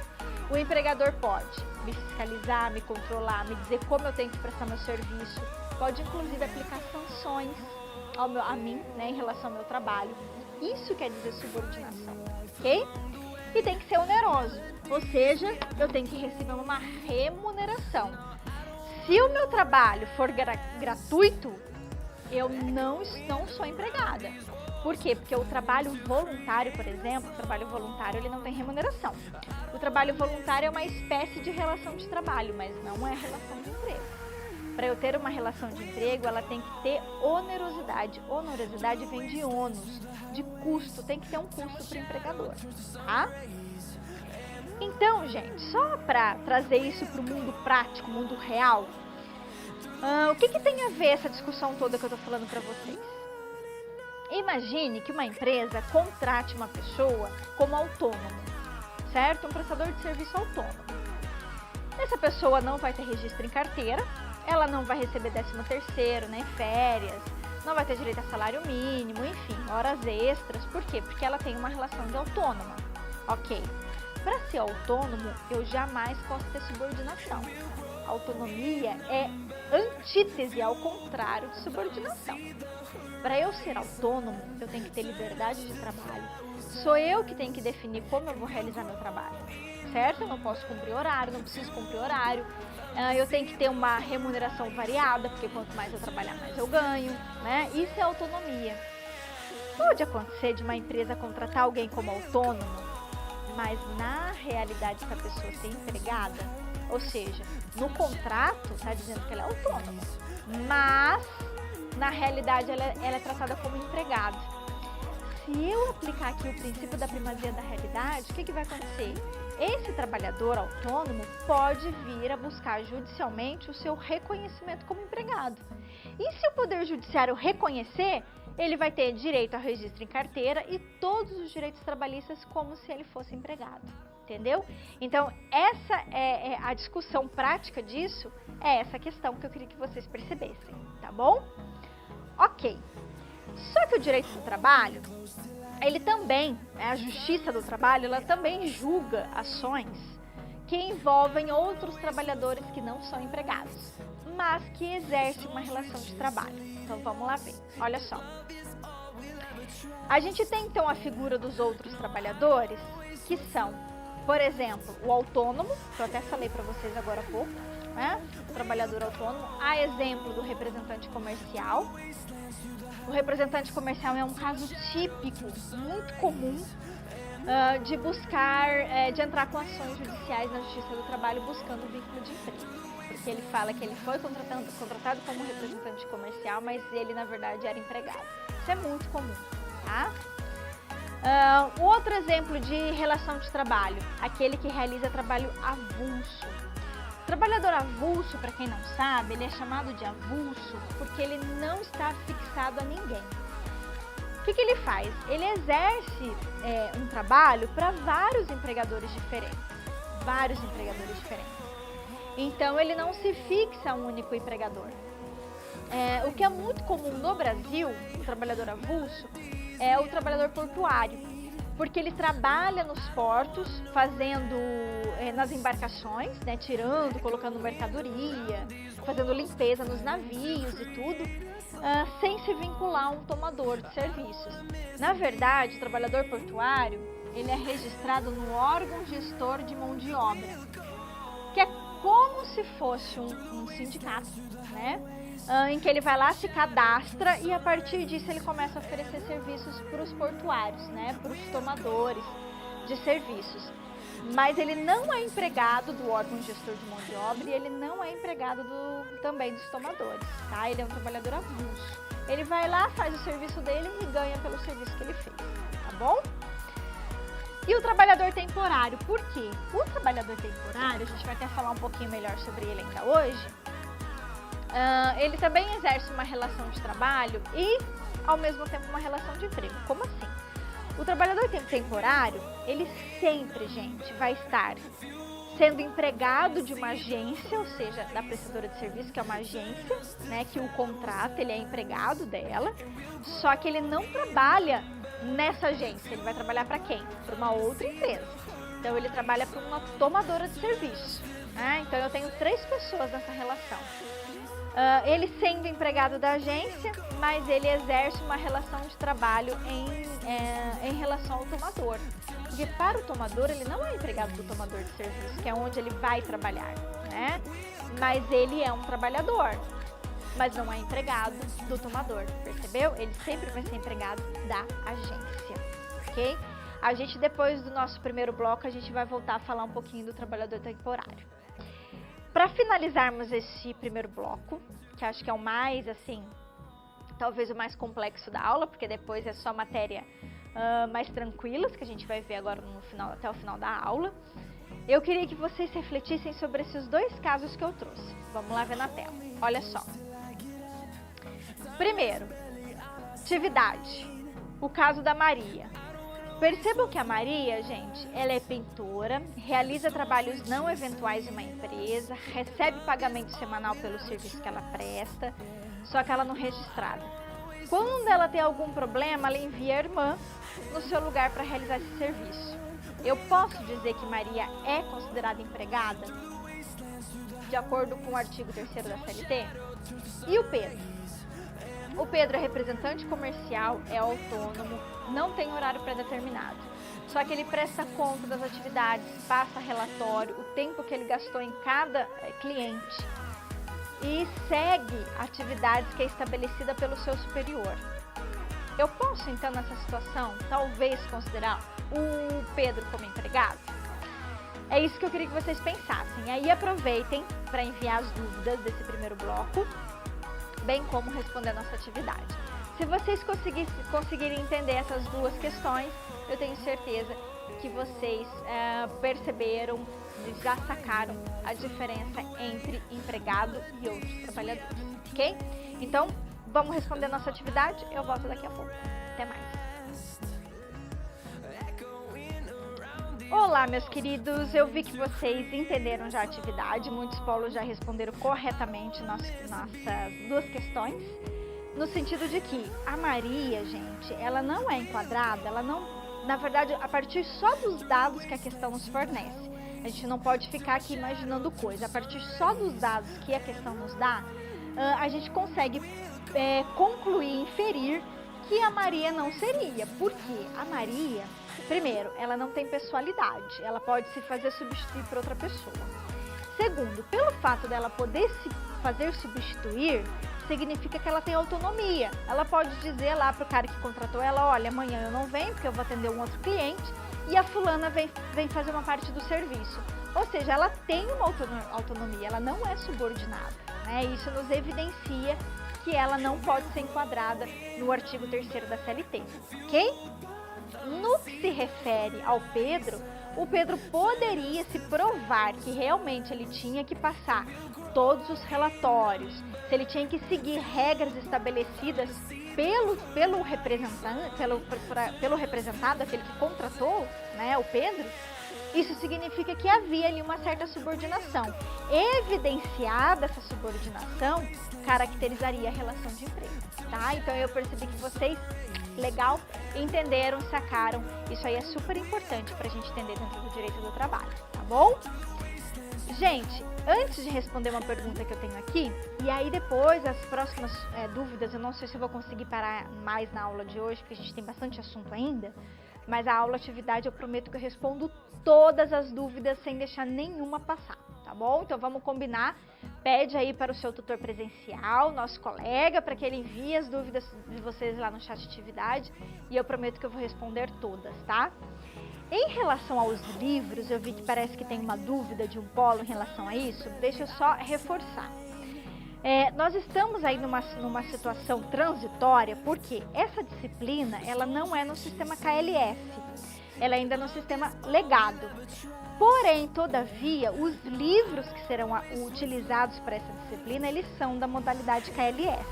O empregador pode me fiscalizar, me controlar, me dizer como eu tenho que prestar meu serviço, pode inclusive aplicar sanções a mim, né, em relação ao meu trabalho. Isso quer dizer subordinação, ok? E tem que ser oneroso, ou seja, eu tenho que receber uma remuneração. Se o meu trabalho for gratuito, eu não sou empregada. Por quê? Porque o trabalho voluntário, por exemplo, o trabalho voluntário ele não tem remuneração. O trabalho voluntário é uma espécie de relação de trabalho, mas não é relação de emprego. Para eu ter uma relação de emprego, ela tem que ter onerosidade. Onerosidade vem de ônus, de custo, tem que ter um custo para o empregador, tá? Então, gente, só para trazer isso para o mundo prático, mundo real, o que tem a ver essa discussão toda que eu estou falando para vocês? Imagine que uma empresa contrate uma pessoa como autônomo, certo? Um prestador de serviço autônomo. Essa pessoa não vai ter registro em carteira, ela não vai receber 13º, né, férias, não vai ter direito a salário mínimo, enfim, horas extras. Por quê? Porque ela tem uma relação de autônoma. Ok. Para ser autônomo, eu jamais posso ter subordinação. Autonomia é antítese, ao contrário de subordinação. Para eu ser autônomo, eu tenho que ter liberdade de trabalho. Sou eu que tenho que definir como eu vou realizar meu trabalho, certo? Eu não posso cumprir horário, não preciso cumprir horário. Eu tenho que ter uma remuneração variada, porque quanto mais eu trabalhar, mais eu ganho, né? Isso é autonomia. Pode acontecer de uma empresa contratar alguém como autônomo, mas na realidade essa pessoa ser empregada, ou seja, no contrato está dizendo que ela é autônoma, mas na realidade ela é tratada como empregada. Se eu aplicar aqui o princípio da primazia da realidade, o que vai acontecer? Esse trabalhador autônomo pode vir a buscar judicialmente o seu reconhecimento como empregado. E se o Poder Judiciário reconhecer, ele vai ter direito a registro em carteira e todos os direitos trabalhistas como se ele fosse empregado. Entendeu? Então, essa é a discussão prática disso, é essa questão que eu queria que vocês percebessem, tá bom? Ok. Só que o direito do trabalho, ele também, a justiça do trabalho, ela também julga ações que envolvem outros trabalhadores que não são empregados, mas que exercem uma relação de trabalho. Então, vamos lá ver. Olha só. A gente tem, então, a figura dos outros trabalhadores, que são, por exemplo, o autônomo, que eu até falei para vocês agora há pouco, né? O trabalhador autônomo, a exemplo do representante comercial. O representante comercial é um caso típico, muito comum, de buscar, de entrar com ações judiciais na Justiça do Trabalho buscando vínculo de emprego. Porque ele fala que ele foi contratado como representante comercial, mas ele, na verdade, era empregado. Isso é muito comum, tá? Outro exemplo de relação de trabalho, aquele que realiza trabalho avulso. Trabalhador avulso, para quem não sabe, ele é chamado de avulso porque ele não está fixado a ninguém. O que ele faz? Ele exerce um trabalho para vários empregadores diferentes. Então, ele não se fixa a um único empregador. O que é muito comum no Brasil, o trabalhador avulso, é o trabalhador portuário, porque ele trabalha nos portos, fazendo nas embarcações, né, tirando, colocando mercadoria, fazendo limpeza nos navios e tudo, sem se vincular a um tomador de serviços. Na verdade, o trabalhador portuário, ele é registrado no órgão gestor de mão de obra, que é como se fosse um sindicato, né? Em que ele vai lá, se cadastra e a partir disso ele começa a oferecer serviços para os portuários, né? Para os tomadores de serviços. Mas ele não é empregado do órgão gestor de mão de obra e ele não é empregado também dos tomadores, tá? Ele é um trabalhador avulso. Ele vai lá, faz o serviço dele e ganha pelo serviço que ele fez, tá bom? E o trabalhador temporário, por quê? O trabalhador temporário, a gente vai até falar um pouquinho melhor sobre ele ainda hoje, ele também exerce uma relação de trabalho e, ao mesmo tempo, uma relação de emprego. Como assim? O trabalhador temporário, ele sempre, gente, vai estar sendo empregado de uma agência, ou seja, da prestadora de serviço, que é uma agência, né, que o contrata, ele é empregado dela, só que ele não trabalha nessa agência, ele vai trabalhar para quem? Para uma outra empresa. Então, ele trabalha para uma tomadora de serviço, né? Então, eu tenho 3 pessoas nessa relação. Ele sendo empregado da agência, mas ele exerce uma relação de trabalho em relação ao tomador. Porque para o tomador, ele não é empregado do tomador de serviço, que é onde ele vai trabalhar, né? Mas ele é um trabalhador, mas não é empregado do tomador, percebeu? Ele sempre vai ser empregado da agência, ok? A gente, depois do nosso primeiro bloco, a gente vai voltar a falar um pouquinho do trabalhador temporário. Para finalizarmos esse primeiro bloco, que acho que é o mais, assim, talvez o mais complexo da aula, porque depois é só matéria mais tranquilas, que a gente vai ver agora no final, até o final da aula, eu queria que vocês refletissem sobre esses 2 casos que eu trouxe. Vamos lá ver na tela. Olha só. Primeiro, atividade. O caso da Maria. Percebam que a Maria, gente, ela é pintora, realiza trabalhos não eventuais em uma empresa, recebe pagamento semanal pelo serviço que ela presta, só que ela não é registrada. Quando ela tem algum problema, ela envia a irmã no seu lugar para realizar esse serviço. Eu posso dizer que Maria é considerada empregada, de acordo com o artigo 3º da CLT? E o Pedro? O Pedro é representante comercial, é autônomo, não tem horário pré-determinado. Só que ele presta conta das atividades, passa relatório, o tempo que ele gastou em cada cliente e segue atividades que é estabelecida pelo seu superior. Eu posso, então, nessa situação, talvez considerar o Pedro como empregado? É isso que eu queria que vocês pensassem. Aí aproveitem para enviar as dúvidas desse primeiro bloco, bem como responder a nossa atividade. Se vocês conseguirem entender essas 2 questões, eu tenho certeza que vocês perceberam, já sacaram a diferença entre empregado e outros trabalhadores, ok? Então, vamos responder a nossa atividade, eu volto daqui a pouco. Até mais. Olá, meus queridos, eu vi que vocês entenderam já a atividade, muitos polos já responderam corretamente nossas 2 questões, no sentido de que a Maria, gente, ela não é enquadrada, ela não, na verdade, a partir só dos dados que a questão nos fornece. A gente não pode ficar aqui imaginando coisa, a partir só dos dados que a questão nos dá, a gente consegue concluir, inferir que a Maria não seria, porque a Maria, primeiro, ela não tem pessoalidade, ela pode se fazer substituir por outra pessoa. Segundo, pelo fato dela poder se fazer substituir, significa que ela tem autonomia. Ela pode dizer lá para o cara que contratou ela, olha, amanhã eu não venho porque eu vou atender um outro cliente e a fulana vem fazer uma parte do serviço. Ou seja, ela tem uma autonomia, ela não é subordinada, né? Isso nos evidencia que ela não pode ser enquadrada no artigo 3º da CLT, ok? No que se refere ao Pedro, o Pedro poderia se provar que realmente ele tinha que passar todos os relatórios, se ele tinha que seguir regras estabelecidas pelo representado, aquele que contratou, né, o Pedro. Isso significa que havia ali uma certa subordinação. Evidenciada essa subordinação, caracterizaria a relação de emprego, tá? Então eu percebi que vocês, legal, entenderam, sacaram. Isso aí é super importante pra gente entender dentro do direito do trabalho, tá bom? Gente, antes de responder uma pergunta que eu tenho aqui, e aí depois as próximas dúvidas, eu não sei se eu vou conseguir parar mais na aula de hoje, porque a gente tem bastante assunto ainda, mas a aula atividade eu prometo que eu respondo todas as dúvidas sem deixar nenhuma passar, tá bom? Então vamos combinar, pede aí para o seu tutor presencial, nosso colega, para que ele envie as dúvidas de vocês lá no chat atividade, e eu prometo que eu vou responder todas, tá? Em relação aos livros, eu vi que parece que tem uma dúvida de um polo em relação a isso, deixa eu só reforçar. Nós estamos aí numa situação transitória, porque essa disciplina, ela não é no sistema KLF, ela ainda é no sistema legado. Porém, todavia, os livros que serão utilizados para essa disciplina, eles são da modalidade KLF.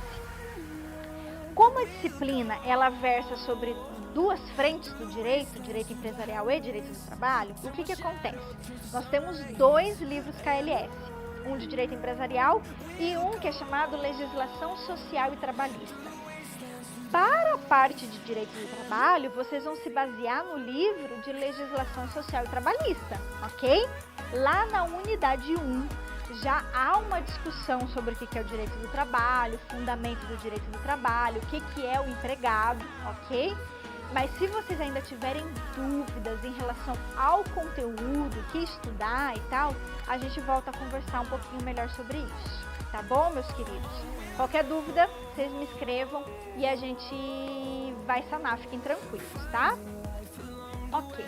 Como a disciplina, ela versa sobre duas frentes do direito empresarial e direito do trabalho, o que acontece? Nós temos 2 livros KLF, um de direito empresarial e um que é chamado Legislação Social e Trabalhista. Para a parte de direito do trabalho, vocês vão se basear no livro de Legislação Social e Trabalhista, ok? Lá na unidade 1, já há uma discussão sobre o que é o direito do trabalho, fundamento do direito do trabalho, o que é o empregado, ok? Mas se vocês ainda tiverem dúvidas em relação ao conteúdo, que estudar e tal, a gente volta a conversar um pouquinho melhor sobre isso, tá bom, meus queridos? Qualquer dúvida, vocês me escrevam e a gente vai sanar, fiquem tranquilos, tá? Ok.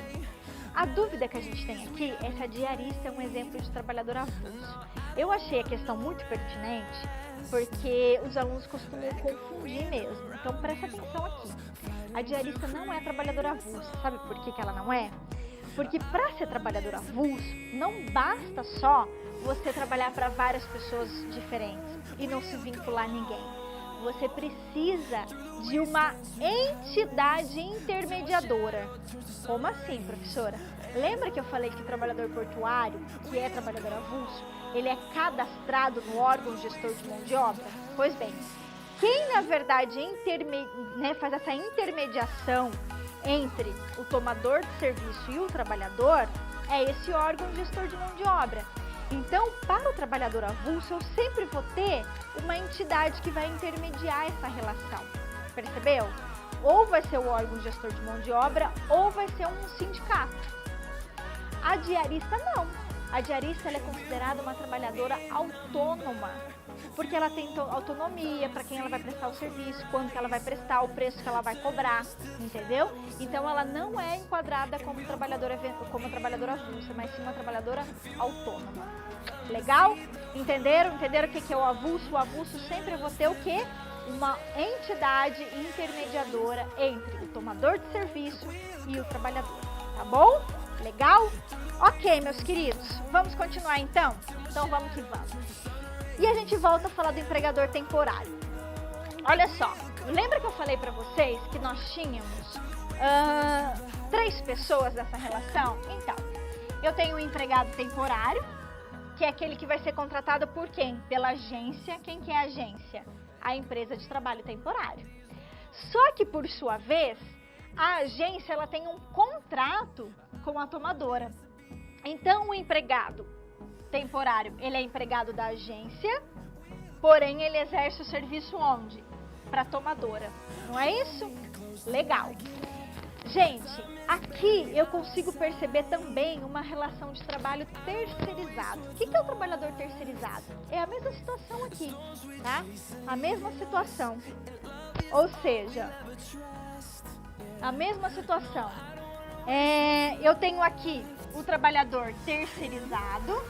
A dúvida que a gente tem aqui é se a diarista é um exemplo de trabalhador avulso. Eu achei a questão muito pertinente, porque os alunos costumam confundir mesmo. Então, presta atenção aqui. A diarista não é trabalhadora avulsa. Sabe por que ela não é? Porque para ser trabalhador avulso, não basta só você trabalhar para várias pessoas diferentes e não se vincular a ninguém. Você precisa de uma entidade intermediadora. Como assim, professora? Lembra que eu falei que o trabalhador portuário, que é trabalhador avulso, ele é cadastrado no órgão gestor de mão de obra? Pois bem, quem na verdade faz essa intermediação entre o tomador de serviço e o trabalhador é esse órgão gestor de mão de obra. Então, para o trabalhador avulso, eu sempre vou ter uma entidade que vai intermediar essa relação. Percebeu? Ou vai ser o órgão gestor de mão de obra, ou vai ser um sindicato. A diarista não. A diarista ela é considerada uma trabalhadora autônoma, porque ela tem autonomia para quem ela vai prestar o serviço, quando que ela vai prestar, o preço que ela vai cobrar, entendeu? Então ela não é enquadrada como trabalhadora avulsa, mas sim uma trabalhadora autônoma. Legal? Entenderam? Entenderam o que é o avulso? O avulso sempre vai ter o quê? Uma entidade intermediadora entre o tomador de serviço e o trabalhador. Tá bom? Legal? Ok, meus queridos. Vamos continuar então? Então vamos que vamos. E a gente volta a falar do empregador temporário. Olha só, lembra que eu falei para vocês que nós tínhamos 3 pessoas dessa relação? Então, eu tenho um empregado temporário, que é aquele que vai ser contratado por quem? Pela agência. Quem que é a agência? A empresa de trabalho temporário. Só que, por sua vez, a agência ela tem um contrato com a tomadora. Então, o empregado temporário, ele é empregado da agência, porém ele exerce o serviço onde? Para a tomadora. Não é isso? Legal. Gente, aqui eu consigo perceber também uma relação de trabalho terceirizado. O que é o trabalhador terceirizado? É a mesma situação aqui, tá? A mesma situação. Ou seja, a mesma situação. Eu tenho aqui o trabalhador terceirizado.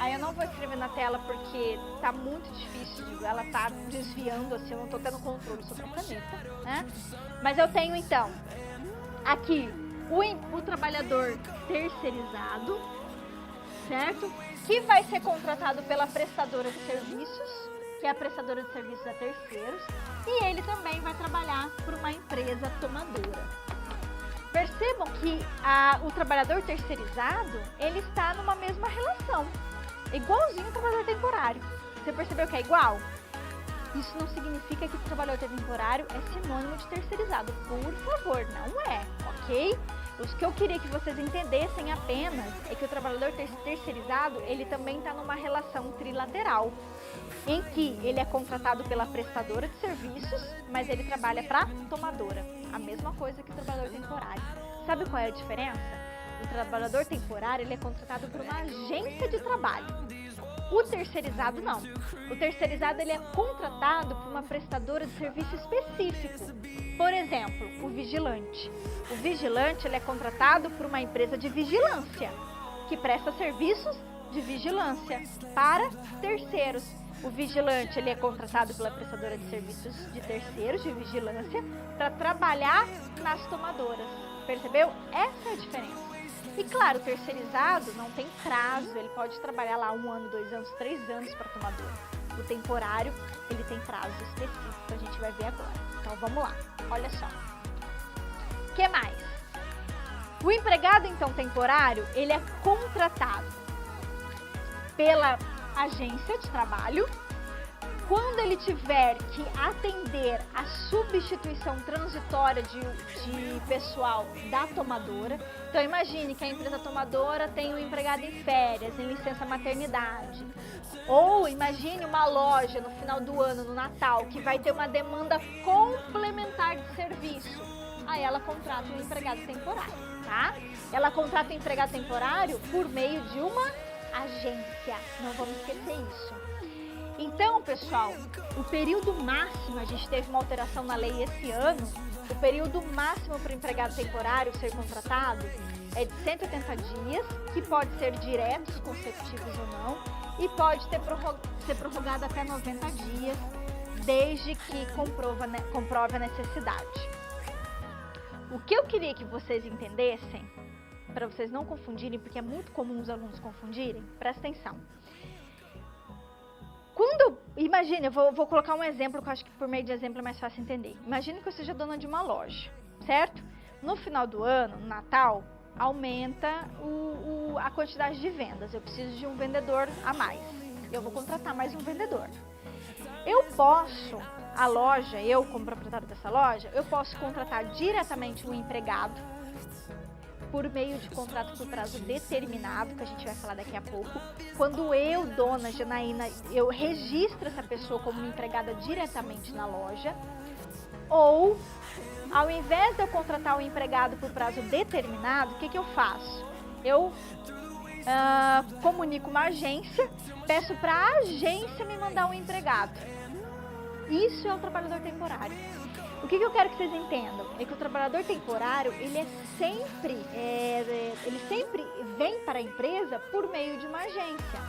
Aí eu não vou escrever na tela porque tá muito difícil, ela tá desviando assim, eu não tô tendo controle sobre a caneta, né? Mas eu tenho então, aqui, o trabalhador terceirizado, certo? Que vai ser contratado pela prestadora de serviços, que é a prestadora de serviços a terceiros, e ele também vai trabalhar por uma empresa tomadora. Percebam que o trabalhador terceirizado, ele está numa mesma relação, igualzinho o trabalhador temporário. Você percebeu que é igual? Isso não significa que o trabalhador temporário é sinônimo de terceirizado. Por favor, não é, ok? O que eu queria que vocês entendessem apenas é que o trabalhador terceirizado, ele também está numa relação trilateral, em que ele é contratado pela prestadora de serviços, mas ele trabalha para a tomadora. A mesma coisa que o trabalhador temporário. Sabe qual é a diferença? O trabalhador temporário, ele é contratado por uma agência de trabalho. O terceirizado não. O terceirizado, ele é contratado por uma prestadora de serviço específico. Por exemplo, o vigilante. O vigilante, ele é contratado por uma empresa de vigilância, que presta serviços de vigilância para terceiros. O vigilante, ele é contratado pela prestadora de serviços de terceiros, de vigilância, para trabalhar nas tomadoras. Percebeu? Essa é a diferença. E claro, o terceirizado não tem prazo, ele pode trabalhar lá 1 ano, 2 anos, 3 anos para tomadora. O temporário, ele tem prazo específico, a gente vai ver agora. Então vamos lá, olha só. O que mais? O empregado, então, temporário, ele é contratado pela agência de trabalho quando ele tiver que atender a substituição transitória de pessoal da tomadora. Então imagine que a empresa tomadora tem um empregado em férias, em licença maternidade. Ou imagine uma loja no final do ano, no Natal, que vai ter uma demanda complementar de serviço. Aí ela contrata um empregado temporário, tá? Ela contrata um empregado temporário por meio de uma agência. Não vamos esquecer isso. Então, pessoal, o período máximo, a gente teve uma alteração na lei esse ano, o período máximo para o empregado temporário ser contratado é de 180 dias, que pode ser diretos, consecutivos ou não, e pode ser prorrogado até 90 dias, desde que comprove a necessidade. O que eu queria que vocês entendessem, para vocês não confundirem, porque é muito comum os alunos confundirem, presta atenção. Imagine, eu vou colocar um exemplo, que eu acho que por meio de exemplo é mais fácil entender. Imagine que eu seja dona de uma loja, certo? No final do ano, no Natal, aumenta a quantidade de vendas. Eu preciso de um vendedor a mais. Eu vou contratar mais um vendedor. Eu posso, a loja, eu como proprietário dessa loja, eu posso contratar diretamente um empregado por meio de contrato por prazo determinado, que a gente vai falar daqui a pouco. Quando eu, dona Janaína, eu registro essa pessoa como empregada diretamente na loja. Ou, ao invés de eu contratar um empregado por prazo determinado, o que eu faço? Eu comunico uma agência, peço para a agência me mandar um empregado. Isso é o trabalhador temporário. O que eu quero que vocês entendam é que o trabalhador temporário, ele sempre vem para a empresa por meio de uma agência.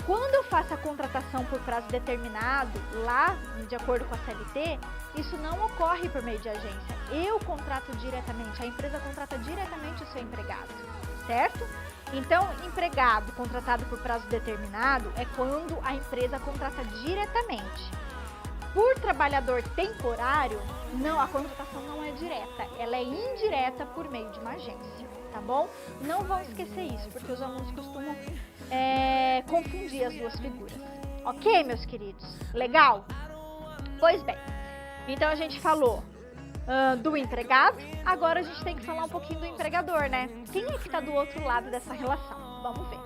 Quando eu faço a contratação por prazo determinado, lá, de acordo com a CLT, isso não ocorre por meio de agência. Eu contrato diretamente, a empresa contrata diretamente o seu empregado, certo? Então, empregado contratado por prazo determinado é quando a empresa contrata diretamente. Por trabalhador temporário, não, a contratação não é direta, ela é indireta por meio de uma agência, tá bom? Não vão esquecer isso, porque os alunos costumam confundir as duas figuras. Ok, meus queridos? Legal? Pois bem, então a gente falou do empregado, agora a gente tem que falar um pouquinho do empregador, né? Quem é que está do outro lado dessa relação? Vamos ver.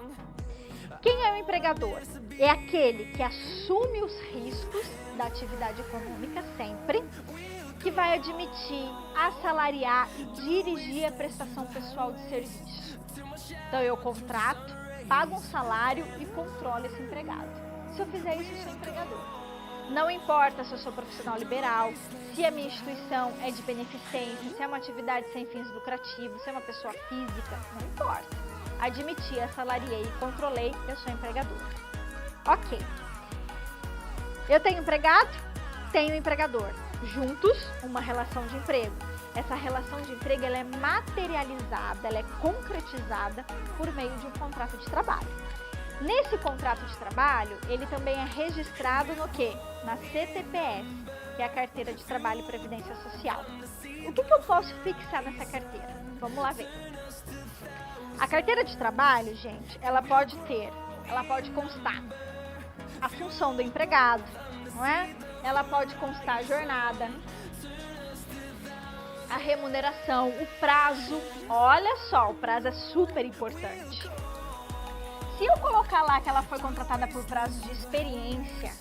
Quem é o empregador? É aquele que assume os riscos da atividade econômica sempre, que vai admitir, assalariar e dirigir a prestação pessoal de serviço. Então eu contrato, pago um salário e controlo esse empregado. Se eu fizer isso, eu sou empregador. Não importa se eu sou profissional liberal, se a minha instituição é de beneficência, se é uma atividade sem fins lucrativos, se é uma pessoa física, não importa. admiti, assalariei e controlei, eu sou empregador. Ok. Eu tenho empregado, tenho empregador. Juntos, uma relação de emprego. Essa relação de emprego ela é materializada, ela é concretizada por meio de um contrato de trabalho. Nesse contrato de trabalho, ele também é registrado no quê? Na CTPS, que é a Carteira de Trabalho e Previdência Social. O que eu posso fixar nessa carteira? Vamos lá ver. A carteira de trabalho, gente, ela pode constar a função do empregado, não é? Ela pode constar a jornada, a remuneração, o prazo. Olha só, o prazo é super importante. Se eu colocar lá que ela foi contratada por prazo de experiência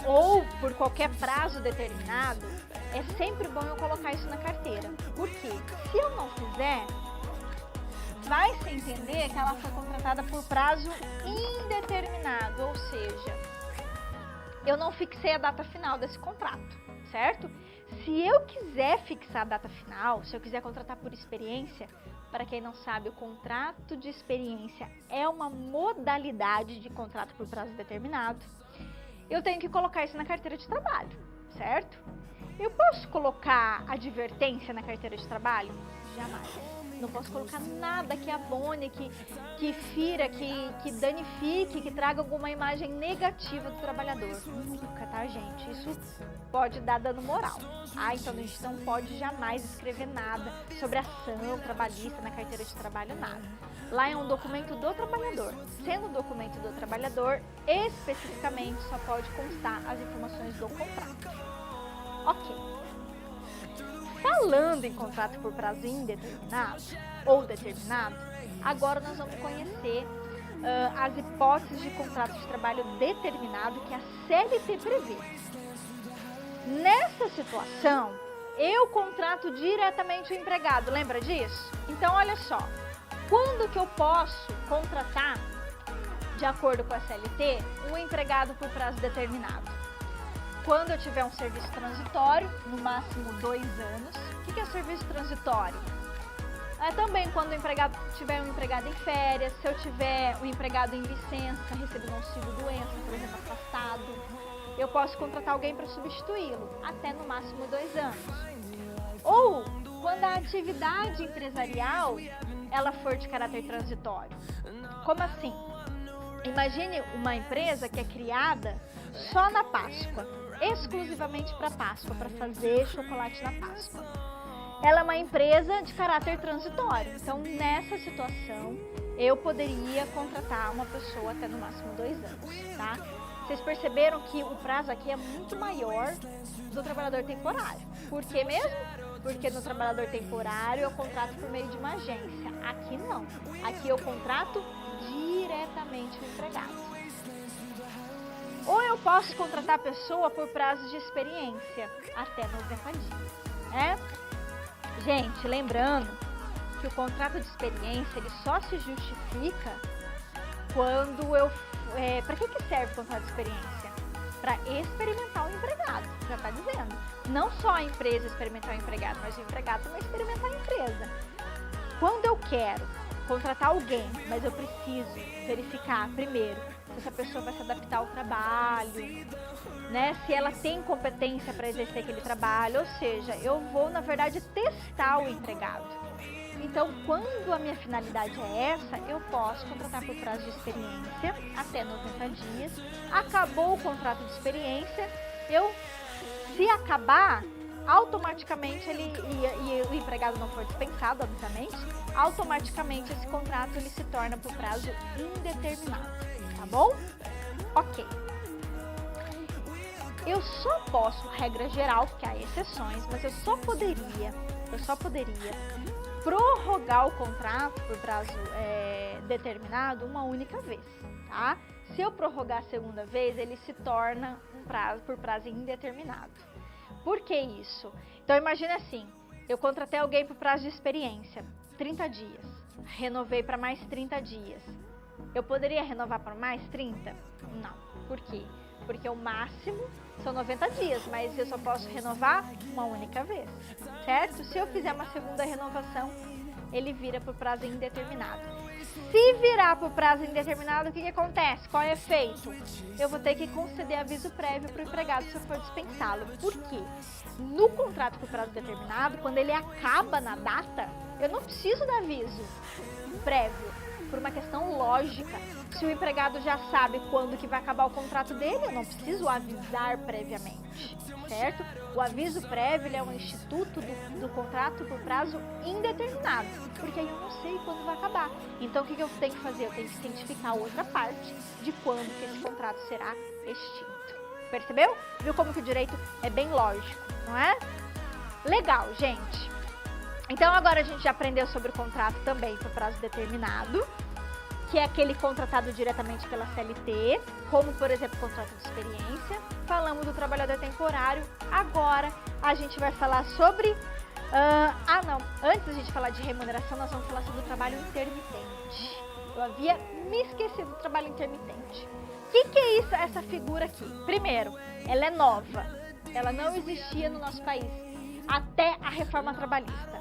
ou por qualquer prazo determinado, é sempre bom eu colocar isso na carteira. Por quê? Se eu não fizer, vai se entender que ela foi contratada por prazo indeterminado, ou seja, eu não fixei a data final desse contrato, certo? Se eu quiser fixar a data final, se eu quiser contratar por experiência, para quem não sabe, o contrato de experiência é uma modalidade de contrato por prazo determinado, eu tenho que colocar isso na carteira de trabalho, certo? Eu posso colocar advertência na carteira de trabalho? Jamais. Não posso colocar nada que abone, que fira, que danifique, que traga alguma imagem negativa do trabalhador. Nunca, tá, gente? Isso pode dar dano moral. Então a gente não pode jamais escrever nada sobre ação trabalhista na carteira de trabalho, nada. Lá é um documento do trabalhador. Sendo um documento do trabalhador, especificamente só pode constar as informações do contrato. Ok. Falando em contrato por prazo indeterminado ou determinado, agora nós vamos conhecer as hipóteses de contrato de trabalho determinado que a CLT prevê. Nessa situação, eu contrato diretamente o empregado, lembra disso? Então, olha só, quando que eu posso contratar, de acordo com a CLT, um empregado por prazo determinado? Quando eu tiver um serviço transitório, no máximo 2 anos. O que é serviço transitório? É também quando o empregado tiver um empregado em férias, se eu tiver um empregado em licença, recebendo auxílio doença, por exemplo, afastado, eu posso contratar alguém para substituí-lo, até no máximo 2 anos. Ou quando a atividade empresarial ela for de caráter transitório. Como assim? Imagine uma empresa que é criada só na Páscoa, exclusivamente para Páscoa, para fazer chocolate na Páscoa. Ela é uma empresa de caráter transitório, então nessa situação eu poderia contratar uma pessoa até no máximo 2 anos, tá? Vocês perceberam que o prazo aqui é muito maior do trabalhador temporário. Por quê mesmo? Porque no trabalhador temporário eu contrato por meio de uma agência. Aqui não. Aqui eu contrato diretamente o empregado. Ou eu posso contratar a pessoa por prazo de experiência, até 90 dias, né? Gente, lembrando que o contrato de experiência ele só se justifica quando eu... para que serve o contrato de experiência? Para experimentar o empregado, já está dizendo. Não só a empresa experimentar o empregado, mas o empregado também experimentar a empresa. Quando eu quero contratar alguém, mas eu preciso verificar primeiro se essa pessoa vai se adaptar ao trabalho, né? Se ela tem competência para exercer aquele trabalho, ou seja, eu vou, na verdade, testar o empregado. Então, quando a minha finalidade é essa, eu posso contratar por prazo de experiência até 90 dias. Acabou o contrato de experiência, se acabar, automaticamente e o empregado não for dispensado, obviamente, automaticamente esse contrato ele se torna por prazo indeterminado, tá bom? Ok. Eu só posso, regra geral, porque há exceções, mas eu só poderia prorrogar o contrato por prazo determinado uma única vez, tá? Se eu prorrogar a segunda vez, ele se torna por prazo indeterminado. Por que isso? Então, imagine assim, eu contratei alguém por prazo de experiência, 30 dias, renovei para mais 30 dias. Eu poderia renovar para mais 30? Não. Por quê? Porque o máximo são 90 dias, mas eu só posso renovar uma única vez, certo? Se eu fizer uma segunda renovação, ele vira para o prazo indeterminado. Se virar para o prazo indeterminado, o que acontece? Qual é o efeito? Eu vou ter que conceder aviso prévio para o empregado se eu for dispensá-lo. Por quê? No contrato por prazo determinado, quando ele acaba na data, eu não preciso dar aviso prévio, por uma questão lógica. Se o empregado já sabe quando que vai acabar o contrato dele, eu não preciso avisar previamente, certo? O aviso prévio é um instituto do contrato por prazo indeterminado, porque aí eu não sei quando vai acabar. Então, o que eu tenho que fazer? Eu tenho que cientificar a outra parte de quando que esse contrato será extinto. Percebeu? Viu como que o direito é bem lógico, não é? Legal, gente. Então, agora a gente já aprendeu sobre o contrato também por prazo determinado, que é aquele contratado diretamente pela CLT, como, por exemplo, contrato de experiência. Falamos do trabalhador temporário. Agora, a gente vai falar sobre... Antes da gente falar de remuneração, nós vamos falar sobre o trabalho intermitente. Eu havia me esquecido do trabalho intermitente. O que é isso, essa figura aqui? Primeiro, ela é nova. Ela não existia no nosso país até a reforma trabalhista.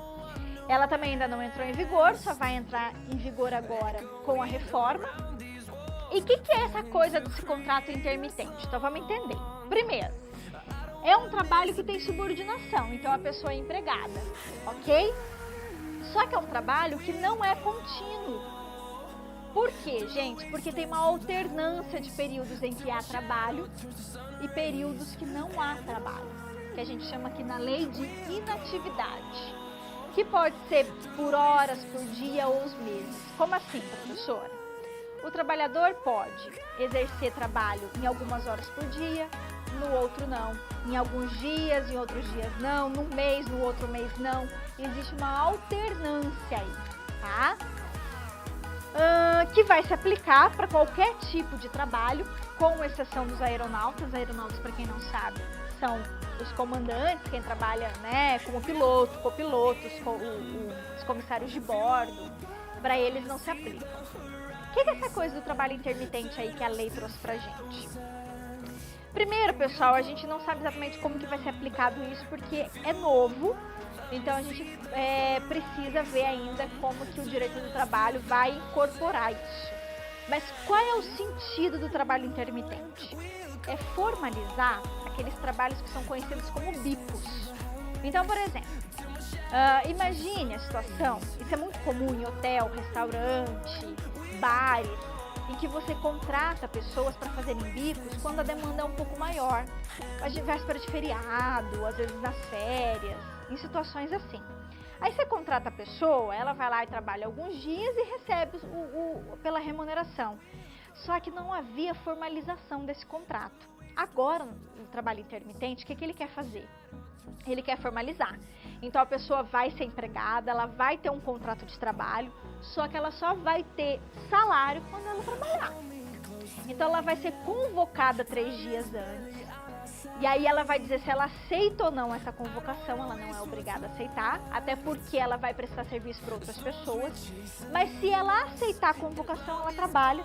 Ela também ainda não entrou em vigor, só vai entrar em vigor agora com a reforma. E o que é essa coisa desse contrato intermitente? Então vamos entender. Primeiro, é um trabalho que tem subordinação, então a pessoa é empregada, ok? Só que é um trabalho que não é contínuo. Por quê, gente? Porque tem uma alternância de períodos em que há trabalho e períodos que não há trabalho, que a gente chama aqui na lei de inatividade, que pode ser por horas, por dia ou os meses. Como assim, professora? O trabalhador pode exercer trabalho em algumas horas por dia, no outro não. Em alguns dias, em outros dias não. Num mês, no outro mês não. Existe uma alternância aí, tá? Que vai se aplicar para qualquer tipo de trabalho, com exceção dos aeronautas. Aeronautas, para quem não sabe, são os comandantes, quem trabalha, né, como piloto, copilotos, os comissários de bordo. Para eles não se aplica. O que é essa coisa do trabalho intermitente aí que a lei trouxe pra gente? Primeiro, pessoal, a gente não sabe exatamente como que vai ser aplicado isso, porque é novo. Então, a gente precisa ver ainda como que o direito do trabalho vai incorporar isso. Mas qual é o sentido do trabalho intermitente? É formalizar aqueles trabalhos que são conhecidos como bicos. Então, por exemplo, imagine a situação, isso é muito comum em hotel, restaurante, bares, em que você contrata pessoas para fazerem bicos quando a demanda é um pouco maior. Às véspera de feriado, às vezes nas férias, em situações assim. Aí você contrata a pessoa, ela vai lá e trabalha alguns dias e recebe pela remuneração. Só que não havia formalização desse contrato. Agora, no trabalho intermitente, o que ele quer fazer? Ele quer formalizar. Então, a pessoa vai ser empregada, ela vai ter um contrato de trabalho, só que ela só vai ter salário quando ela trabalhar. Então, ela vai ser convocada 3 dias antes. E aí, ela vai dizer se ela aceita ou não essa convocação. Ela não é obrigada a aceitar, até porque ela vai prestar serviço para outras pessoas. Mas se ela aceitar a convocação, ela trabalha.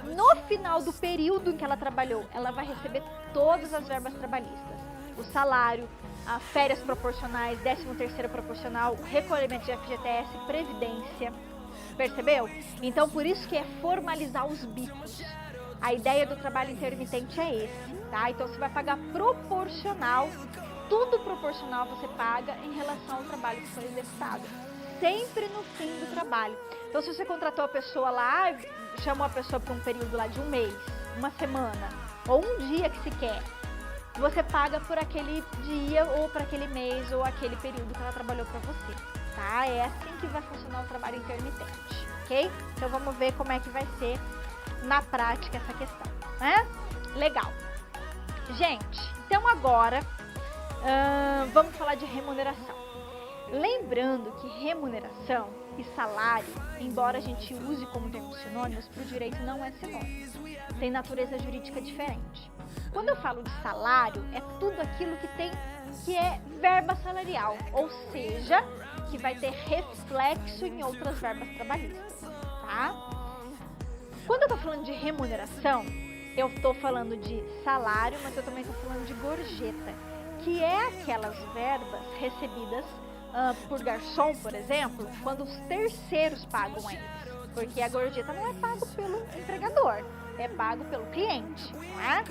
No final do período em que ela trabalhou, ela vai receber todas as verbas trabalhistas. O salário, as férias proporcionais, 13º proporcional, recolhimento de FGTS, previdência. Percebeu? Então, por isso que é formalizar os bicos. A ideia do trabalho intermitente é esse, tá? Então, você vai pagar proporcional, tudo proporcional você paga em relação ao trabalho que foi executado. Sempre no fim do trabalho. Então, se você contratou a pessoa lá, chamou a pessoa para um período lá de 1 mês, 1 semana, ou um dia que se quer, você paga por aquele dia, ou para aquele mês, ou aquele período que ela trabalhou para você, tá? É assim que vai funcionar o trabalho intermitente, ok? Então, vamos ver como é que vai ser na prática essa questão, né? Legal. Gente, então agora vamos falar de remuneração. Lembrando que remuneração e salário, embora a gente use como termos sinônimos, para o direito não é sinônimo. Tem natureza jurídica diferente. Quando eu falo de salário, é tudo aquilo que é verba salarial, ou seja, que vai ter reflexo em outras verbas trabalhistas, tá? Quando eu estou falando de remuneração, eu estou falando de salário, mas eu também estou falando de gorjeta, que é aquelas verbas recebidas por garçom, por exemplo, quando os terceiros pagam eles. Porque a gorjeta não é pago pelo empregador, é pago pelo cliente, não é?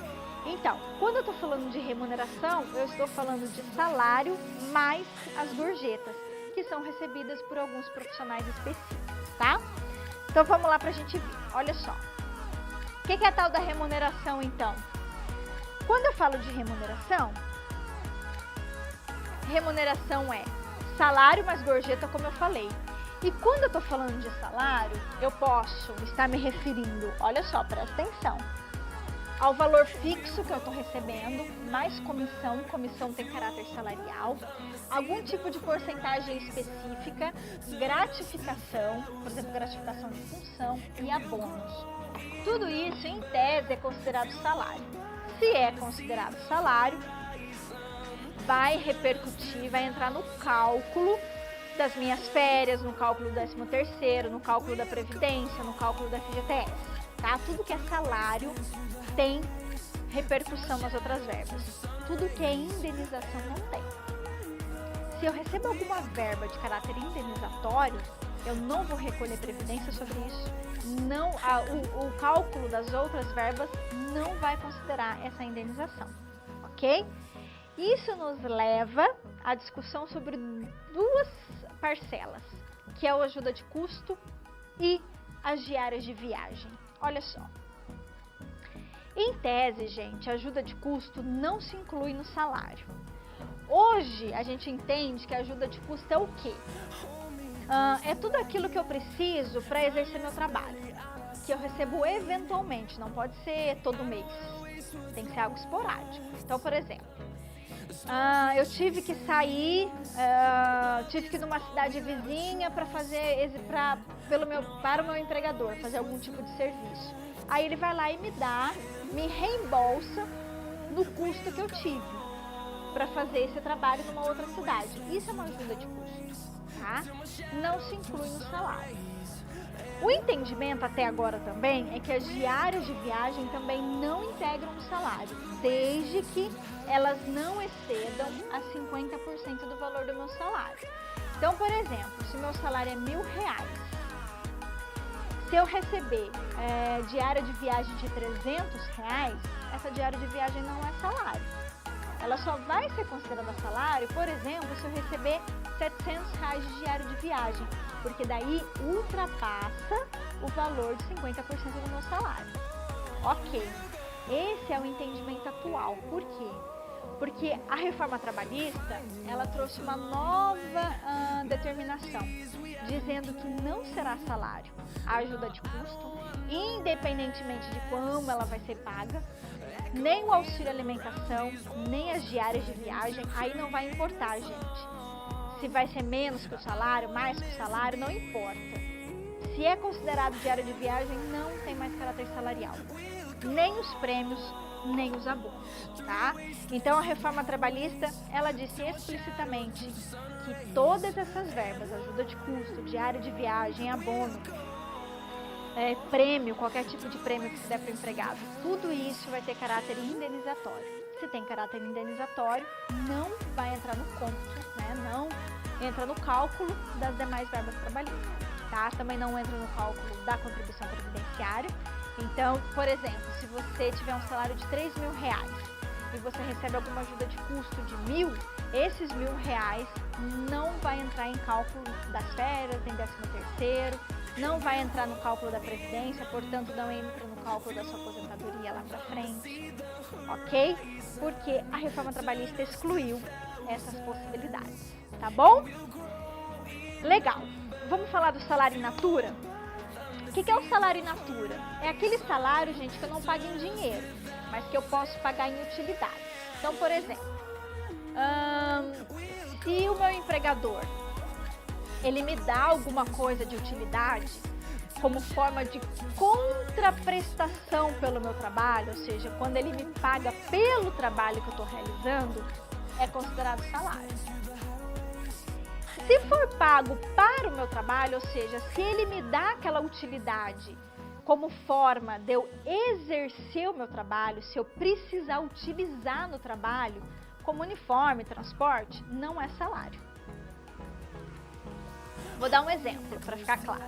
Então, quando eu estou falando de remuneração, eu estou falando de salário mais as gorjetas, que são recebidas por alguns profissionais específicos, tá? Então, vamos lá para a gente ver. Olha só. O que é a tal da remuneração, então? Quando eu falo de remuneração, remuneração é salário mais gorjeta, como eu falei. E quando eu estou falando de salário, eu posso estar me referindo, olha só, presta atenção, ao valor fixo que eu estou recebendo, mais comissão, comissão tem caráter salarial, algum tipo de porcentagem específica, gratificação, por exemplo, gratificação de função e abonos. Tudo isso, em tese, é considerado salário. Se é considerado salário, vai repercutir, vai entrar no cálculo das minhas férias, no cálculo do 13º, no cálculo da Previdência, no cálculo da FGTS, tá? Tudo que é salário tem repercussão nas outras verbas. Tudo que é indenização não tem. Se eu recebo alguma verba de caráter indenizatório, eu não vou recolher Previdência sobre isso. Não, o cálculo das outras verbas não vai considerar essa indenização, ok? Isso nos leva à discussão sobre duas parcelas, que é a ajuda de custo e as diárias de viagem. Olha só. Em tese, gente, a ajuda de custo não se inclui no salário. Hoje, a gente entende que a ajuda de custo é o quê? É tudo aquilo que eu preciso para exercer meu trabalho, que eu recebo eventualmente, não pode ser todo mês, tem que ser algo esporádico. Então, por exemplo, eu tive que sair, tive que ir numa cidade vizinha para o meu empregador, fazer algum tipo de serviço. Aí ele vai lá e me reembolsa no custo que eu tive para fazer esse trabalho numa outra cidade. Isso é uma ajuda de custo, tá? Não se inclui no salário. O entendimento até agora também é que as diárias de viagem também não integram o salário, desde que elas não excedam a 50% do valor do meu salário. Então, por exemplo, se meu salário é R$1.000, se eu receber diária de viagem de R$300, essa diária de viagem não é salário. Ela só vai ser considerada salário, por exemplo, se eu receber R$700 de diária de viagem, porque daí ultrapassa o valor de 50% do meu salário. Ok, esse é o entendimento atual. Por quê? Porque a reforma trabalhista, ela trouxe uma nova determinação, dizendo que não será salário a ajuda de custo, independentemente de como ela vai ser paga, nem o auxílio alimentação, nem as diárias de viagem, aí não vai importar, gente. Se vai ser menos que o salário, mais que o salário, não importa. Se é considerado diária de viagem, não tem mais caráter salarial. Nem os prêmios, nem os abonos, tá? Então, a reforma trabalhista, ela disse explicitamente que todas essas verbas, ajuda de custo, diária de viagem, abono, prêmio, qualquer tipo de prêmio que se der para o empregado, tudo isso vai ter caráter indenizatório. Se tem caráter indenizatório, não vai entrar no cômputo, né? Não entra no cálculo das demais verbas trabalhistas, tá? Também não entra no cálculo da contribuição previdenciária. Então, por exemplo, se você tiver um salário de R$3.000 e você recebe alguma ajuda de custo de R$1.000, esses R$1.000 não vai entrar em cálculo das férias, em 13º, não vai entrar no cálculo da Previdência, portanto não entra no cálculo da sua aposentadoria lá pra frente, ok? Porque a reforma trabalhista excluiu essas possibilidades, tá bom? Legal, vamos falar do salário in natura? O que é o salário in natura? É aquele salário, gente, que eu não pago em dinheiro, mas que eu posso pagar em utilidades. Então, por exemplo, se o meu empregador ele me dá alguma coisa de utilidade como forma de contraprestação pelo meu trabalho, ou seja, quando ele me paga pelo trabalho que eu estou realizando, é considerado salário. Se for pago para o meu trabalho, ou seja, se ele me dá aquela utilidade como forma de eu exercer o meu trabalho, se eu precisar utilizar no trabalho, como uniforme, transporte, não é salário. Vou dar um exemplo para ficar claro.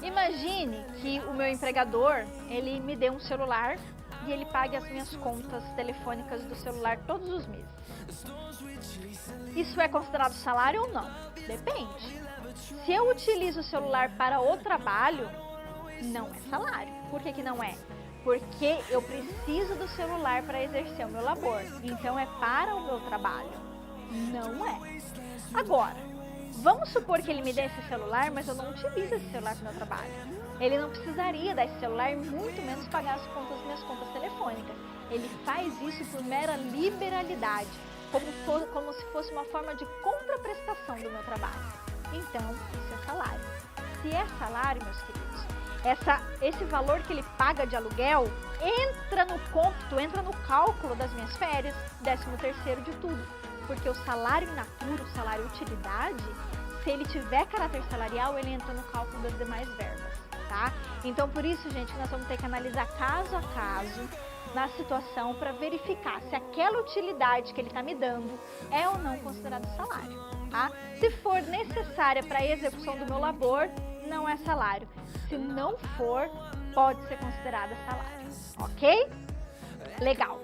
Imagine que o meu empregador, ele me dê um celular e ele pague as minhas contas telefônicas do celular todos os meses. Isso é considerado salário ou não? Depende. Se eu utilizo o celular para o trabalho, não é salário. Por que que não é? Porque eu preciso do celular para exercer o meu labor. Então é para o meu trabalho. Não é. Agora, vamos supor que ele me dê esse celular, mas eu não utilizo esse celular para o meu trabalho. Ele não precisaria dar esse celular e muito menos pagar as minhas contas telefônicas. Ele faz isso por mera liberalidade, como se fosse uma forma de contraprestação do meu trabalho. Então, isso é salário. Se é salário, meus queridos, esse valor que ele paga de aluguel entra no cômputo, entra no cálculo das minhas férias, 13º de tudo. Porque o salário in natura, o salário utilidade, se ele tiver caráter salarial, ele entra no cálculo das demais verbas, tá? Então, por isso, gente, nós vamos ter que analisar caso a caso na situação para verificar se aquela utilidade que ele está me dando é ou não considerado salário, tá? Se for necessária para a execução do meu labor, não é salário. Se não for, pode ser considerada salário, ok? Legal.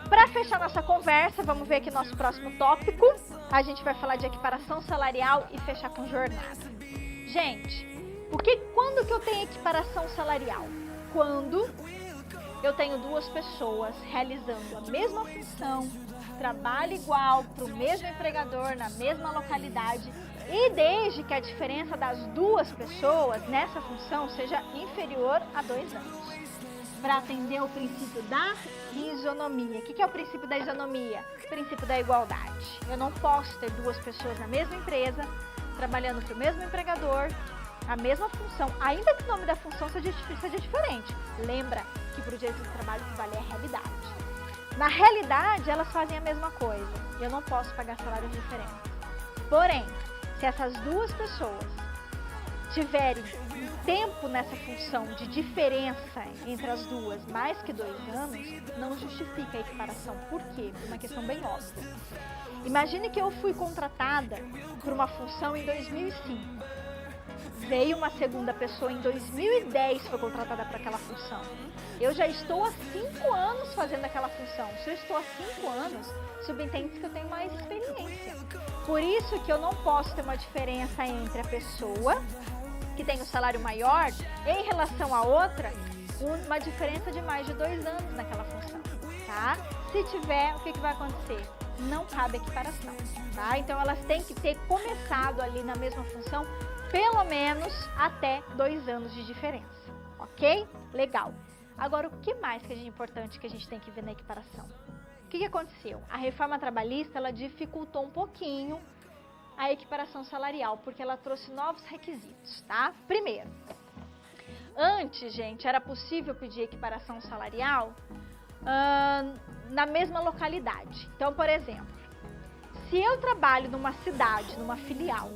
Para fechar nossa conversa, vamos ver aqui nosso próximo tópico. A gente vai falar de equiparação salarial e fechar com jornada. Gente, quando que eu tenho equiparação salarial? Quando eu tenho duas pessoas realizando a mesma função, trabalho igual para o mesmo empregador, na mesma localidade, e desde que a diferença das duas pessoas nessa função seja inferior a 2 anos. Para atender o princípio da isonomia. O que é o princípio da isonomia? O princípio da igualdade. Eu não posso ter duas pessoas na mesma empresa, trabalhando para o mesmo empregador, a mesma função, ainda que o nome da função seja diferente. Lembra que para o direito do trabalho o que vale é a realidade. Na realidade, elas fazem a mesma coisa. Eu não posso pagar salários diferentes. Porém, se essas duas pessoas tiverem um tempo nessa função de diferença entre as duas, mais que 2 anos, não justifica a equiparação. Por quê? Por uma questão bem óbvia. Imagine que eu fui contratada por uma função em 2005. Veio uma segunda pessoa em 2010, foi contratada para aquela função. Eu já estou há 5 anos fazendo aquela função. Se eu estou há 5 anos, subentende-se que eu tenho mais experiência. Por isso que eu não posso ter uma diferença entre a pessoa que tem o salário maior em relação à outra, uma diferença de mais de 2 anos naquela função, tá? Se tiver, o que vai acontecer? Não cabe equiparação, tá? Então elas têm que ter começado ali na mesma função pelo menos até 2 anos de diferença, ok? Legal. Agora, o que mais que é importante que a gente tem que ver na equiparação? O que aconteceu? A reforma trabalhista, ela dificultou um pouquinho a equiparação salarial, porque ela trouxe novos requisitos, tá? Primeiro, antes, gente, era possível pedir equiparação salarial na mesma localidade. Então, por exemplo, se eu trabalho numa cidade, numa filial,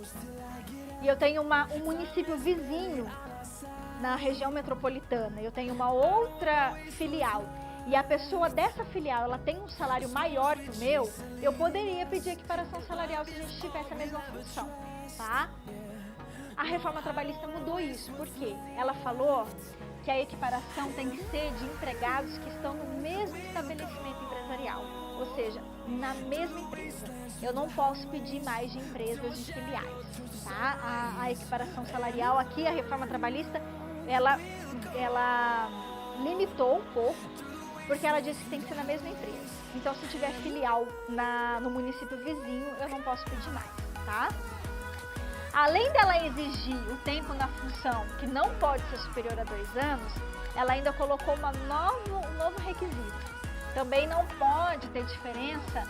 e eu tenho um município vizinho na região metropolitana, eu tenho uma outra filial, e a pessoa dessa filial, ela tem um salário maior que o meu, eu poderia pedir equiparação salarial se a gente tivesse a mesma função, tá? A reforma trabalhista mudou isso, por quê? Ela falou que a equiparação tem que ser de empregados que estão no mesmo estabelecimento empresarial, ou seja, na mesma empresa. Eu não posso pedir mais de empresas de filiais, tá? A equiparação salarial aqui, a reforma trabalhista, ela limitou um pouco, porque ela disse que tem que ser na mesma empresa. Então, se tiver filial no município vizinho, eu não posso pedir mais, tá? Além dela exigir o tempo na função, que não pode ser superior a 2 anos, ela ainda colocou um novo requisito. Também não pode ter diferença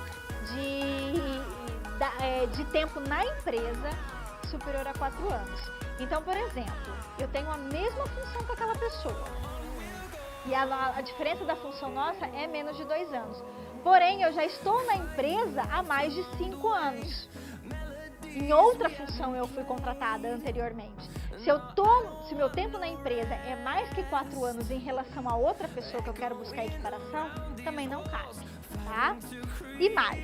de tempo na empresa superior a 4 anos. Então, por exemplo, eu tenho a mesma função que aquela pessoa. E a diferença da função nossa é menos de 2 anos. Porém, eu já estou na empresa há mais de 5 anos. Em outra função eu fui contratada anteriormente. Se meu tempo na empresa é mais que 4 anos em relação a outra pessoa que eu quero buscar equiparação, também não cabe, tá? E mais,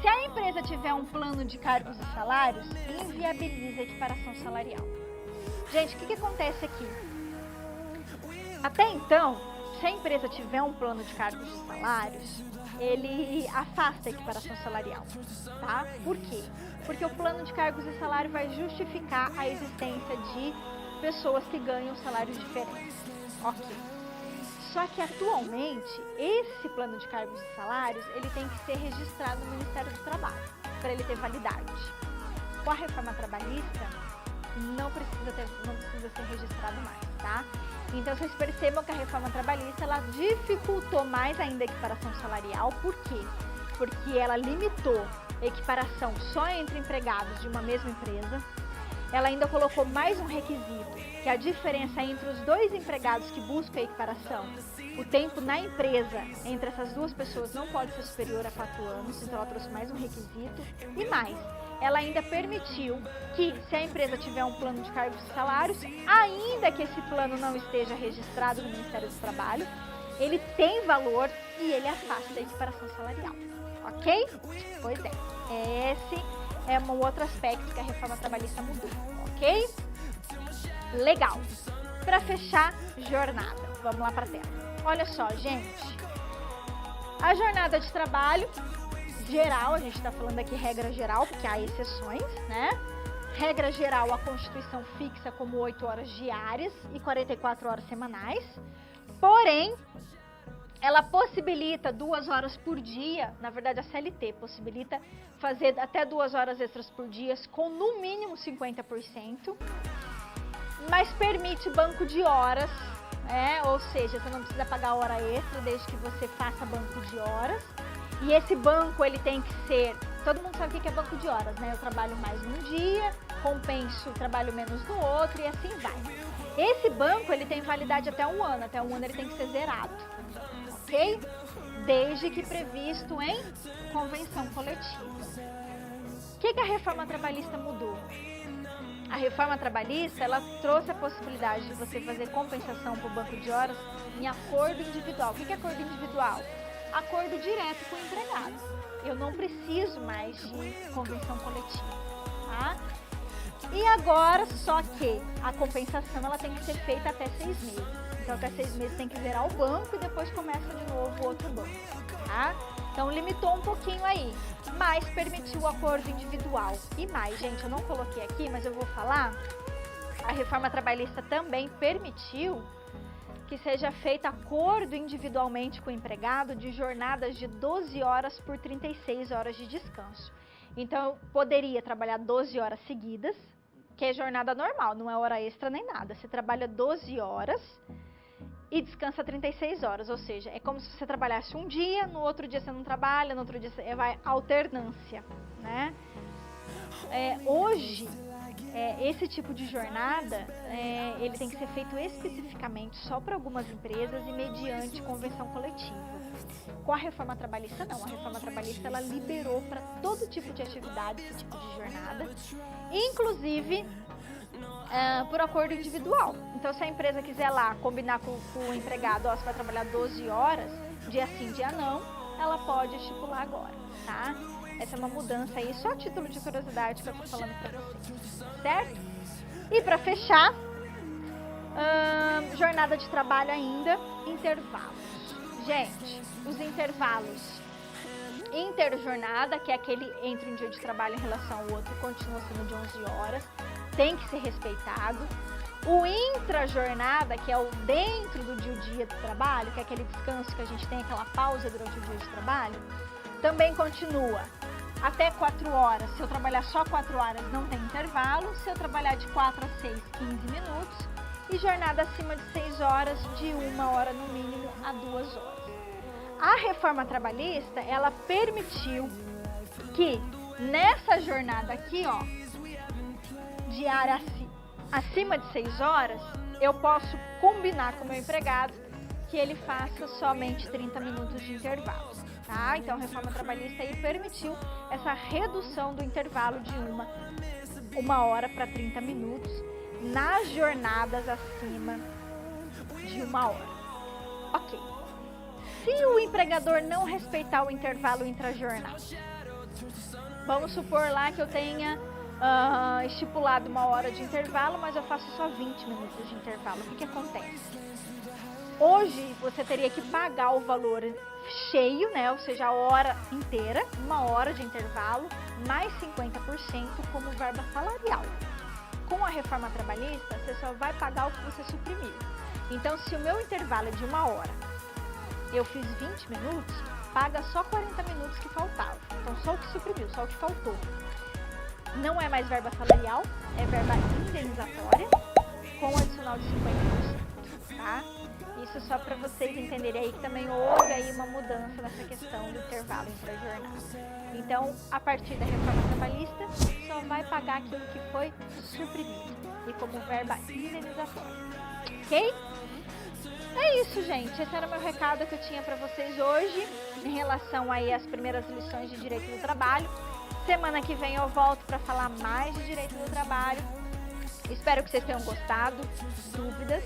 Se a empresa tiver um plano de cargos e salários, inviabiliza a equiparação salarial. Gente, o que acontece aqui? Até então, se a empresa tiver um plano de cargos e salários, ele afasta a equiparação salarial, tá? Por quê? Porque o plano de cargos e salário vai justificar a existência de pessoas que ganham salários diferentes. Ok. Só que atualmente, esse plano de cargos e salários, ele tem que ser registrado no Ministério do Trabalho, para ele ter validade. Com a reforma trabalhista, não precisa ser registrado mais, tá? Então, vocês percebam que a reforma trabalhista, ela dificultou mais ainda a equiparação salarial. Por quê? Porque ela limitou a equiparação só entre empregados de uma mesma empresa. Ela ainda colocou mais um requisito, que é a diferença entre os dois empregados que buscam a equiparação. O tempo na empresa entre essas duas pessoas não pode ser superior a 4 anos, então ela trouxe mais um requisito. E mais, ela ainda permitiu que, se a empresa tiver um plano de cargos e salários, ainda que esse plano não esteja registrado no Ministério do Trabalho, ele tem valor e ele afasta a equiparação salarial. Ok? Pois é, esse é um outro aspecto que a reforma trabalhista mudou, ok? Legal. Para fechar, jornada. Vamos lá para a tela. Olha só, gente. A jornada de trabalho geral, a gente está falando aqui regra geral, porque há exceções, né? Regra geral, a Constituição fixa como 8 horas diárias e 44 horas semanais. Porém, ela possibilita 2 horas por dia, na verdade a CLT possibilita fazer até 2 horas extras por dia com no mínimo 50%, mas permite banco de horas, ou seja, você não precisa pagar hora extra desde que você faça banco de horas. E esse banco, ele tem que ser, todo mundo sabe o que é banco de horas, né? Eu trabalho mais num dia, compenso, trabalho menos no outro e assim vai. Esse banco, ele tem validade até 1 ano, até 1 ano ele tem que ser zerado, ok? Desde que previsto em convenção coletiva. O que a reforma trabalhista mudou? A reforma trabalhista, ela trouxe a possibilidade de você fazer compensação por banco de horas em acordo individual. O que é acordo individual? Acordo direto com o empregado. Eu não preciso mais de convenção coletiva, tá? E agora, só que a compensação, ela tem que ser feita até 6 meses. Então, até 6 meses tem que zerar o banco e depois começa de novo outro banco, tá? Então, limitou um pouquinho aí, mas permitiu o acordo individual. E mais, gente, eu não coloquei aqui, mas eu vou falar, a reforma trabalhista também permitiu que seja feito acordo individualmente com o empregado de jornadas de 12 horas por 36 horas de descanso. Então, eu poderia trabalhar 12 horas seguidas, que é jornada normal, não é hora extra nem nada. Você trabalha 12 horas e descansa 36 horas, ou seja, é como se você trabalhasse um dia, no outro dia você não trabalha, no outro dia você vai alternância, né? Hoje, esse tipo de jornada, ele tem que ser feito especificamente só para algumas empresas e mediante convenção coletiva. Com a reforma trabalhista, não. A reforma trabalhista, ela liberou para todo tipo de atividade esse tipo de jornada, inclusive por acordo individual. Então, se a empresa quiser lá combinar com o empregado, você vai trabalhar 12 horas, dia sim, dia não, ela pode estipular agora, tá? Essa é uma mudança aí, só a título de curiosidade que eu tô falando pra vocês, certo? E pra fechar, jornada de trabalho ainda, intervalos. Gente, os intervalos interjornada, que é aquele entre um dia de trabalho em relação ao outro, continua sendo de 11 horas, tem que ser respeitado. O intrajornada, que é o dentro do dia do trabalho, que é aquele descanso que a gente tem, aquela pausa durante o dia de trabalho, também continua até 4 horas. Se eu trabalhar só 4 horas, não tem intervalo. Se eu trabalhar de 4 a 6, 15 minutos. E jornada acima de 6 horas, de 1 hora no mínimo a 2 horas. A reforma trabalhista, ela permitiu que nessa jornada aqui, ó, diária acima de 6 horas, eu posso combinar com o meu empregado que ele faça somente 30 minutos de intervalo, tá? Então, a reforma trabalhista aí permitiu essa redução do intervalo de 1 hora para 30 minutos nas jornadas acima de 1 hora. Ok. Se o empregador não respeitar o intervalo intrajornada, Vamos supor lá que eu tenha estipulado 1 hora de intervalo, mas eu faço só 20 minutos de intervalo. O que acontece? Hoje você teria que pagar o valor cheio, né? Ou seja, a hora inteira, 1 hora de intervalo, mais 50% como verba salarial. Com a reforma trabalhista, você só vai pagar o que você suprimiu. Então, se o meu intervalo é de 1 hora, eu fiz 20 minutos, paga só 40 minutos que faltavam. Então, só o que suprimiu, só o que faltou. Não é mais verba salarial, é verba indenizatória, com adicional de 50%, tá? Isso só para vocês entenderem aí que também houve aí uma mudança nessa questão do intervalo entre a jornada. Então, a partir da reforma trabalhista, só vai pagar aquilo que foi suprimido e como verba indenizatória, ok? É isso, gente. Esse era o meu recado que eu tinha para vocês hoje em relação aí às primeiras lições de Direito do Trabalho. Semana que vem eu volto para falar mais de Direito do Trabalho. Espero que vocês tenham gostado. Dúvidas?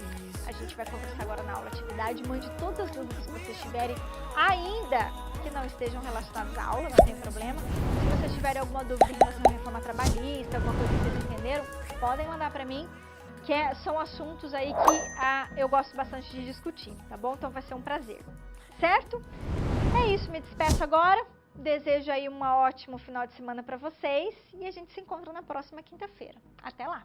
A gente vai conversar agora na aula atividade. Mande todas as dúvidas que vocês tiverem, ainda que não estejam relacionadas à aula, não tem problema. Se vocês tiverem alguma dúvida em relação à reforma trabalhista, alguma coisa que vocês entenderam, podem mandar para mim, que são assuntos aí que eu gosto bastante de discutir, tá bom? Então vai ser um prazer, certo? É isso, me despeço agora. Desejo aí um ótimo final de semana para vocês e a gente se encontra na próxima quinta-feira. Até lá!